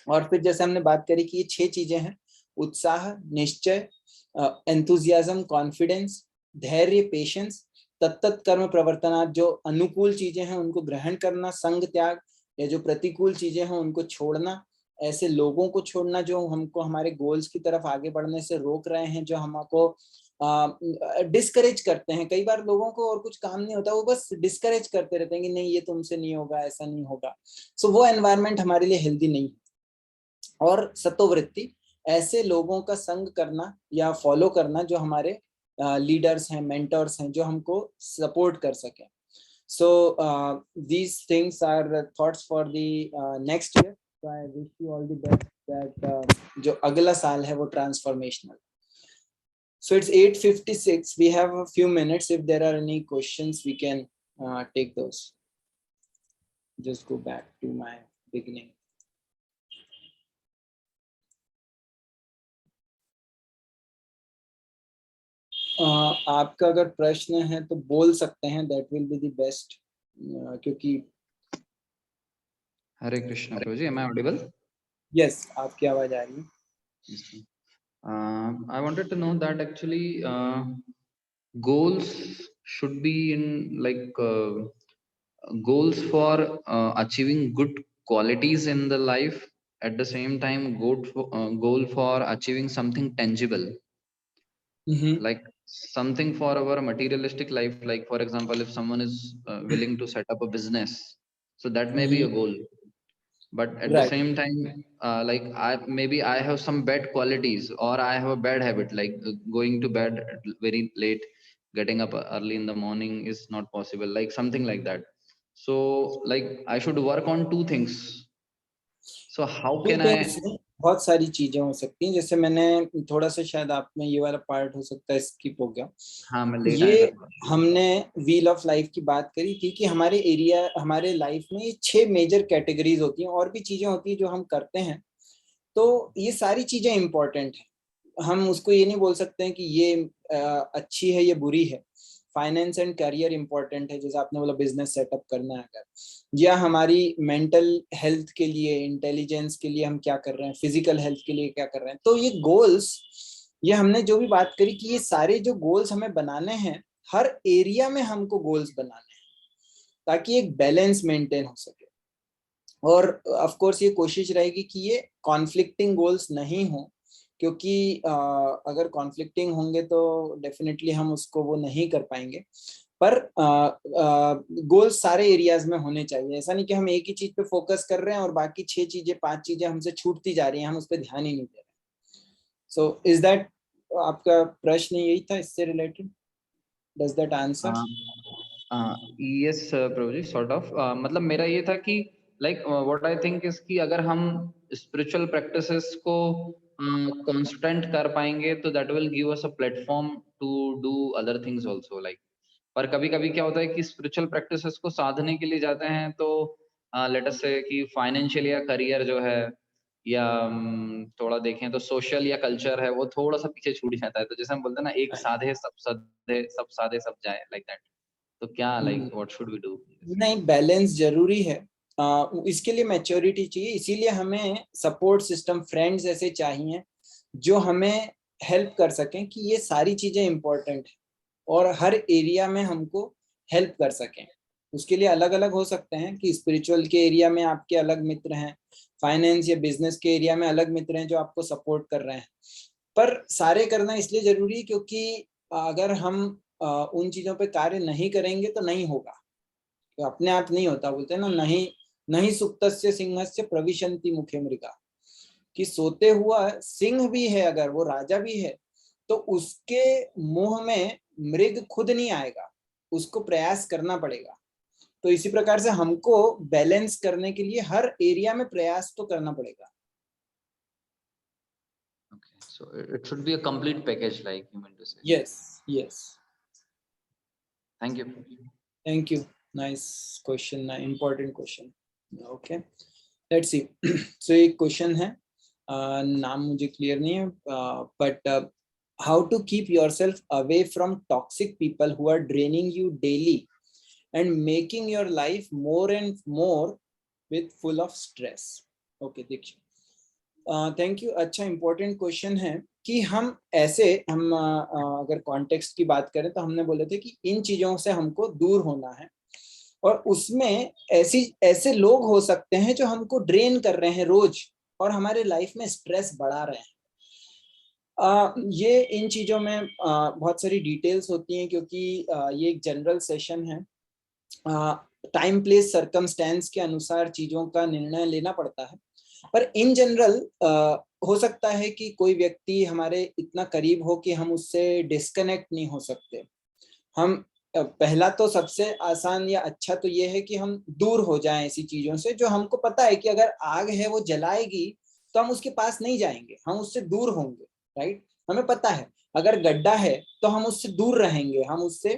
और फिर जैसे हमने बात करी कि ये 6 चीजें हैं: उत्साह, निश्चय, एंथुजियाज्म, कॉन्फिडेंस, धैर्य, पेशेंस, तत्त कर्म प्रवर्तनात्, जो अनुकूल चीजें हैं उनको ग्रहण करना, संग त्याग, या जो प्रतिकूल चीजें हैं उनको छोड़ना, ऐसे लोगों को छोड़ना जो हमको हमारे गोल्स की तरफ आगे बढ़ने से रोक रहे हैं, जो हमको डिस्करेज करते हैं। कई बार लोगों को और कुछ काम नहीं होता, वो बस डिस्करेज करते रहते हैं कि नहीं ये तुमसे नहीं होगा, ऐसा नहीं होगा। सो वो एनवायरनमेंट हमारे लिए हेल्दी नहीं है। और सत्ववृत्ति, ऐसे लोगों का संग करना या फॉलो करना जो हमारे लीडर्स हैं, मेंटर्स हैं, जो हमको सपोर्ट कर सके। So these things are thoughts for the next year. So I wish you all the best that जो अगला साल है वो transformational. So it's 8:56. We have a few minutes. If there are any questions, we can take those. Just go back to my beginning. आपका अगर प्रश्न है तो बोल सकते हैं, that will be the best, क्योंकि हरे कृष्ण प्रभु जी, am I audible? यस, आपकी आवाज आ रही है। Yes. I wanted to know that actually goals should be in like goals for achieving good qualities in the life, at the same time goal for achieving something tangible, like something for our materialistic life. Like for example, if someone is willing to set up a business, so that may be a goal. But at the right. same time, like maybe I have some bad qualities, or I have a bad habit, like going to bed very late, getting up early in the morning is not possible, like something like that. So like I should work on two things. So how to can things, I? बहुत सारी चीजें हो सकती हैं। जैसे मैंने थोड़ा सा, शायद आप में ये वाला पार्ट हो सकता है स्किप हो गया। हाँ, मैं लेट आया ये था। हमने व्हील ऑफ लाइफ की बात करी थी कि हमारे एरिया, हमारे लाइफ में ये 6 मेजर कैटेगरीज होती हैं, और भी चीजें होती हैं जो हम करते हैं। तो ये सारी चीजें इंपॉर्टेंट हैं। हम उसको ये नहीं बोल सकते हैं कि ये अच्छी है, ये बुरी है। फाइनेंस एंड करियर इंपॉर्टेंट है, जैसे आपने बोला बिजनेस सेटअप करना है अगर, या हमारी मेंटल हेल्थ के लिए, इंटेलिजेंस के लिए हम क्या कर रहे हैं, फिजिकल हेल्थ के लिए क्या कर रहे हैं। तो ये गोल्स, ये हमने जो भी बात करी कि ये सारे जो गोल्स हमें बनाने हैं, हर एरिया में हमको गोल्स बनाने हैं ताकि एक बैलेंस मेंटेन हो सके। और ऑफ कोर्स ये कोशिश रहेगी कि ये कॉन्फ्लिक्टिंग गोल्स नहीं हो, क्योंकि अगर कॉन्फ्लिक्टिंग होंगे तो डेफिनेटली हम उसको वो नहीं कर पाएंगे। पर गोल्स सारे एरियाज में होने चाहिए। ऐसा नहीं कि हम एक ही चीज पे फोकस कर रहे हैं और बाकी 6 चीजें, 5 चीजें हमसे छूटती जा रही हैं, हम उस पर ध्यान ही नहीं दे रहे। सो इज दैट, आपका प्रश्न यही था इससे related? Does that answer? Yes Prabhu ji, sort of, मतलब मेरा ये था कि like what I think is कि अगर हम स्पिरिचुअल प्रैक्टिसेस को कांस्टेंट कर पाएंगे तो that will give us a platform to do other things also, like. पर कभी कभी क्या होता है कि स्पिरिचुअल प्रैक्टिसेस को साधने के लिए जाते हैं तो लेट अस से कि फाइनेंशियल या करियर जो है, या थोड़ा देखें तो सोशल या कल्चर है, वो थोड़ा सा पीछे छूट जाता है। तो जैसे हम बोलते हैं ना, एक साधे सब साधे, सब साधे सब जाए, लाइक दैट। तो क्या, like what should we do? नहीं, बैलेंस जरूरी है। इसके लिए मैच्योरिटी चाहिए, इसीलिए हमें सपोर्ट सिस्टम, फ्रेंड्स ऐसे चाहिए जो हमें हेल्प कर सकें कि ये सारी चीजें इंपॉर्टेंट है और हर एरिया में हमको हेल्प कर सकें। उसके लिए अलग अलग हो सकते हैं कि स्पिरिचुअल के एरिया में आपके अलग मित्र हैं, फाइनेंस या बिजनेस के एरिया में अलग मित्र हैं जो आपको सपोर्ट कर रहे हैं। पर सारे करना इसलिए जरूरी है क्योंकि अगर हम उन चीजों पे कार्य नहीं करेंगे तो नहीं होगा, तो अपने आप नहीं होता। बोलते हैं ना, नहीं नहीं सुप्तस्य सिंहस्य प्रविशन्ति मुखे मृगा, कि सोते हुआ सिंह भी है, अगर वो राजा भी है, तो उसके मुंह में मृग खुद नहीं आएगा, उसको प्रयास करना पड़ेगा। तो इसी प्रकार से हमको बैलेंस करने के लिए हर एरिया में प्रयास तो करना पड़ेगा। Okay, so it should be a complete package, like you meant to say. Yes, yes. Thank you. Thank you. Nice question, important question. Okay, let's see. So एक क्वेश्चन है, नाम मुझे क्लियर नहीं है, but how to keep yourself away from toxic people who are draining you daily and making your life more and more with full of stress. Okay, देखिए, thank you. अच्छा, important question है कि हम ऐसे, हम अगर कॉन्टेक्स्ट की बात करें तो हमने बोले थे कि इन चीजों से हमको दूर होना है, और उसमें ऐसे लोग हो सकते हैं जो हमको ड्रेन कर रहे हैं रोज और हमारे लाइफ में स्ट्रेस बढ़ा रहे हैं। ये इन चीजों में बहुत सारी डिटेल्स होती हैं, क्योंकि ये एक जनरल सेशन है। टाइम प्लेस सर्कमस्टेंस के अनुसार चीजों का निर्णय लेना पड़ता है, पर इन जनरल हो सकता है कि कोई व्यक्ति हमारे इतना करीब हो कि हम उससे डिस्कनेक्ट नहीं हो सकते। हम पहला तो सबसे आसान या अच्छा तो ये है कि हम दूर हो जाएं ऐसी चीजों से जो हमको पता है कि अगर आग है वो जलाएगी, तो हम उसके पास नहीं जाएंगे, हम उससे दूर होंगे, राइट। हमें पता है अगर गड्ढा है तो हम उससे दूर रहेंगे, हम उससे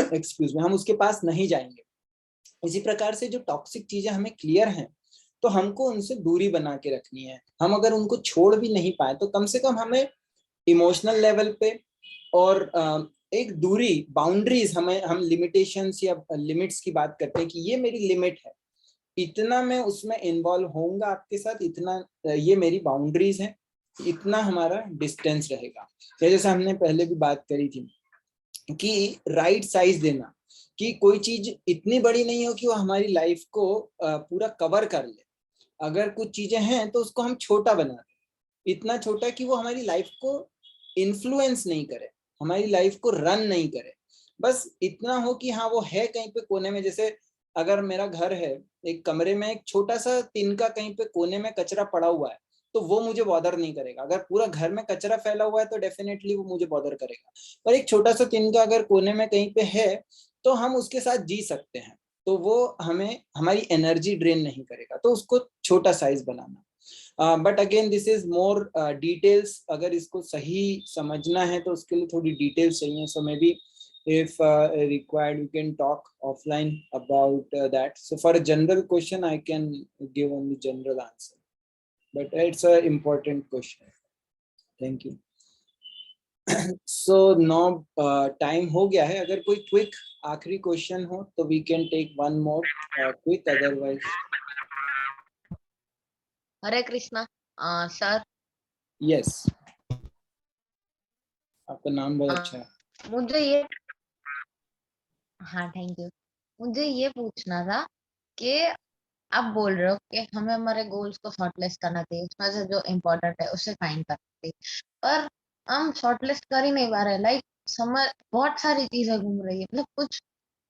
एक्सक्यूज मी, हम उसके पास नहीं जाएंगे। इसी प्रकार से जो टॉक्सिक चीजें हमें क्लियर हैं, तो हमको उनसे दूरी बना के रखनी है। हम अगर उनको छोड़ भी नहीं पाए तो कम से कम हमें इमोशनल लेवल पे और एक दूरी, बाउंड्रीज, हम लिमिटेशंस या लिमिट्स की बात करते हैं कि ये मेरी लिमिट है, इतना मैं उसमें इन्वॉल्व होऊंगा आपके साथ, इतना ये मेरी बाउंड्रीज है, इतना हमारा डिस्टेंस रहेगा। जैसे हमने पहले भी बात करी थी कि राइट साइज देना, कि कोई चीज इतनी बड़ी नहीं हो कि वो हमारी लाइफ को पूरा कवर कर ले। अगर कुछ चीजें हैं तो उसको हम छोटा बना दें, इतना छोटा कि वो हमारी लाइफ को इन्फ्लुएंस नहीं करे, हमारी लाइफ को रन नहीं करे। बस इतना हो कि हाँ वो है कहीं पे कोने में। जैसे अगर मेरा घर है, एक कमरे में एक छोटा सा तिनका कहीं पे कोने में कचरा पड़ा हुआ है, तो वो मुझे बॉदर नहीं करेगा। अगर पूरा घर में कचरा फैला हुआ है तो डेफिनेटली वो मुझे बॉदर करेगा, पर एक छोटा सा तिनका अगर कोने में कहीं पे है तो हम उसके साथ जी सकते हैं, तो वो हमें हमारी एनर्जी ड्रेन नहीं करेगा, तो उसको छोटा size banana. But again this is more details, अगर इसको सही समझना है तो उसके लिए थोड़ी डिटेल्स चाहिए। So may be if required we can talk offline about that. So for a general question I can give only general answer, but it's a important question. Thank you. So now time हो गया है, अगर कोई quick आखिरी question हो तो we can take one more quick, otherwise Hare Krishna sir. yes, आपका नाम बहुत अच्छा है। मुझे ये, हाँ थैंक यू, मुझे ये पूछना था कि आप बोल रहे हो कि हमें हमारे गोल्स को शॉर्टलिस्ट करना चाहिए, उसमें से जो इम्पोर्टेंट है उसे फाइंड करना चाहिए, पर हम शॉर्टलिस्ट कर ही नहीं पा रहे। लाइक समझ, बहुत सारी चीजें घूम रही है, मतलब कुछ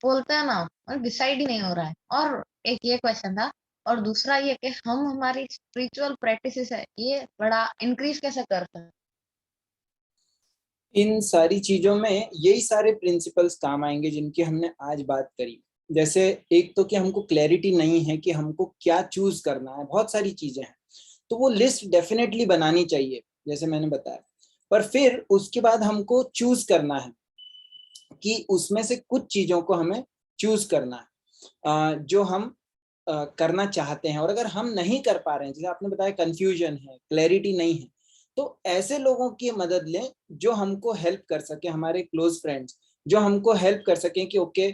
बोलते हैं ना, और डिसाइड ही नहीं हो रहा है। और एक ये क्वेश्चन था, और दूसरा ये कि हम हमारी स्पिरिचुअल प्रैक्टिसेस है ये बड़ा इंक्रीज कैसे कर सकते हैं। इन सारी चीजों में यही सारे प्रिंसिपल्स काम आएंगे जिनकी हमने आज बात करी। जैसे एक तो कि हमको क्लैरिटी नहीं है कि हमको क्या चूज करना है, बहुत सारी चीजें हैं, तो वो लिस्ट डेफिनेटली बनानी चाहिए जैसे मैंने बताया, पर फिर उसके बाद हमको चूज करना है कि उसमें से कुछ चीजों को हमें चूज करना है जो हम करना चाहते हैं। और अगर हम नहीं कर पा रहे हैं, जैसे आपने बताया कंफ्यूजन है, क्लैरिटी नहीं है, तो ऐसे लोगों की मदद लें जो हमको हेल्प कर सके, हमारे क्लोज फ्रेंड्स जो हमको हेल्प कर सकें कि ओके,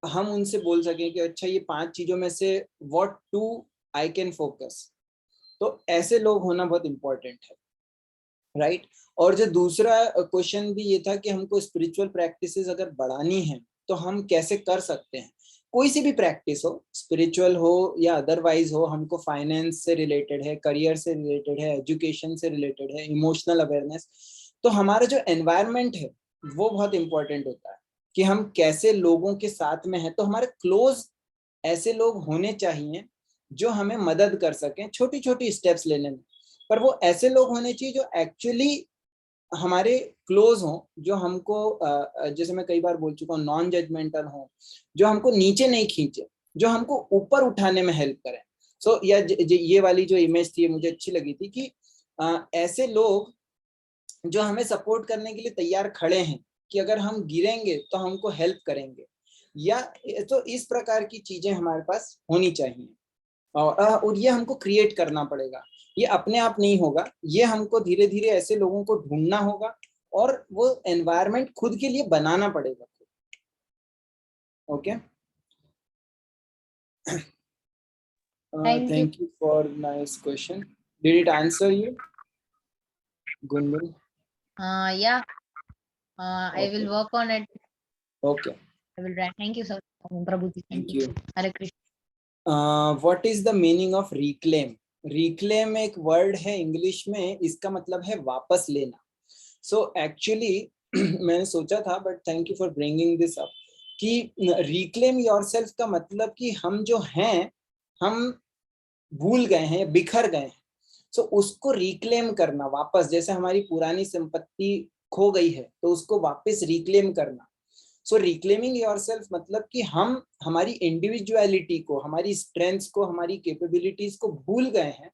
हम उनसे बोल सकें कि अच्छा ये 5 चीजों में से what two I can focus. तो ऐसे लोग होना बहुत इंपॉर्टेंट है, राइट। और जो दूसरा क्वेश्चन भी ये था कि हमको स्पिरिचुअल प्रैक्टिसेस अगर बढ़ानी है तो हम कैसे कर सकते हैं। कोई सी भी प्रैक्टिस हो, स्पिरिचुअल हो या अदरवाइज हो, हमको फाइनेंस से रिलेटेड है, करियर से रिलेटेड है, एजुकेशन से रिलेटेड है, इमोशनल अवेयरनेस, तो हमारा जो एनवायरनमेंट है वो बहुत इंपॉर्टेंट होता है कि हम कैसे लोगों के साथ में हैं। तो हमारे क्लोज ऐसे लोग होने चाहिए जो हमें मदद कर सकें छोटी छोटी स्टेप्स लेने में, पर वो ऐसे लोग होने चाहिए जो एक्चुअली हमारे क्लोज हों, जो हमको जैसे मैं कई बार बोल चुका हूँ, नॉन जजमेंटल हों, जो हमको नीचे नहीं खींचे, जो हमको ऊपर उठाने में हेल्प करें। सो या ये वाली जो इमेज थी मुझे अच्छी लगी थी कि ऐसे लोग जो हमें सपोर्ट करने के लिए तैयार खड़े हैं, कि अगर हम गिरेंगे तो हमको हेल्प करेंगे। या तो इस प्रकार की चीजें हमारे पास होनी चाहिए, और ये हमको क्रिएट करना पड़ेगा। ये अपने आप नहीं होगा, ये हमको धीरे धीरे ऐसे लोगों को ढूंढना होगा और वो एनवायरनमेंट खुद के लिए बनाना पड़ेगा। Okay, Thank you. thank you for nice question. Did it answer you, Gungun? Yeah. I will Okay. work on it. Okay, I will write. Thank you, sir. Prabhuji. thank Thank you. you. Hare Krishna. What is the meaning of reclaim? Reclaim एक word है English में, इसका मतलब है वापस लेना। So actually मैंने सोचा था, but thank you for bringing this up, कि रिक्लेम योरसेल्फ का मतलब कि हम जो हैं, हम भूल गए हैं या बिखर गए हैं। सो उसको रिक्लेम करना वापस, जैसे हमारी पुरानी संपत्ति खो गई है तो उसको वापस रिक्लेम करना। सो रिक्लेमिंग योरसेल्फ मतलब कि हम हमारी इंडिविजुअलिटी को, हमारी स्ट्रेंथ्स को, हमारी कैपेबिलिटीज को भूल गए हैं,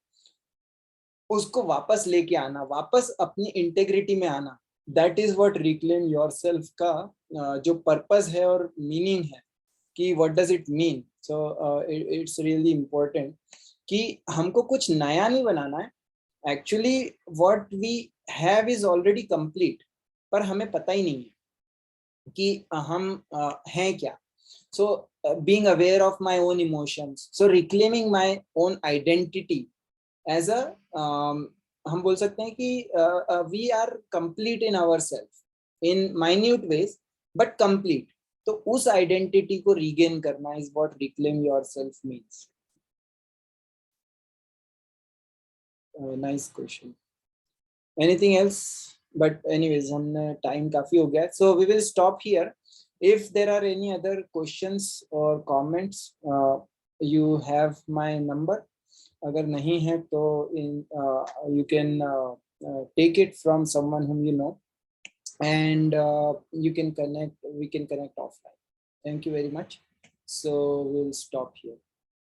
उसको वापस लेके आना, वापस अपनी इंटेग्रिटी में आना। That is what reclaim yourself का जो पर्पस है और मीनिंग है, कि what does it mean. So it's really important कि हमको कुछ नया नहीं बनाना है। Actually what we have is already complete, पर हमें पता ही नहीं है कि हम हैं क्या। So being aware of my own emotions, so reclaiming my own identity as a, हम बोल सकते हैं कि we are complete in our self in minute ways, but complete. तो उस आइडेंटिटी को रीगेन करना is what reclaim yourself means. Nice question. Anything else? But anyways, हमने टाइम काफी हो गया, so we will stop here. If there are any other questions और comments, you have my number. अगर नहीं है तो you can take it from someone whom you know, and we can connect offline. Thank you very much. So we'll stop here.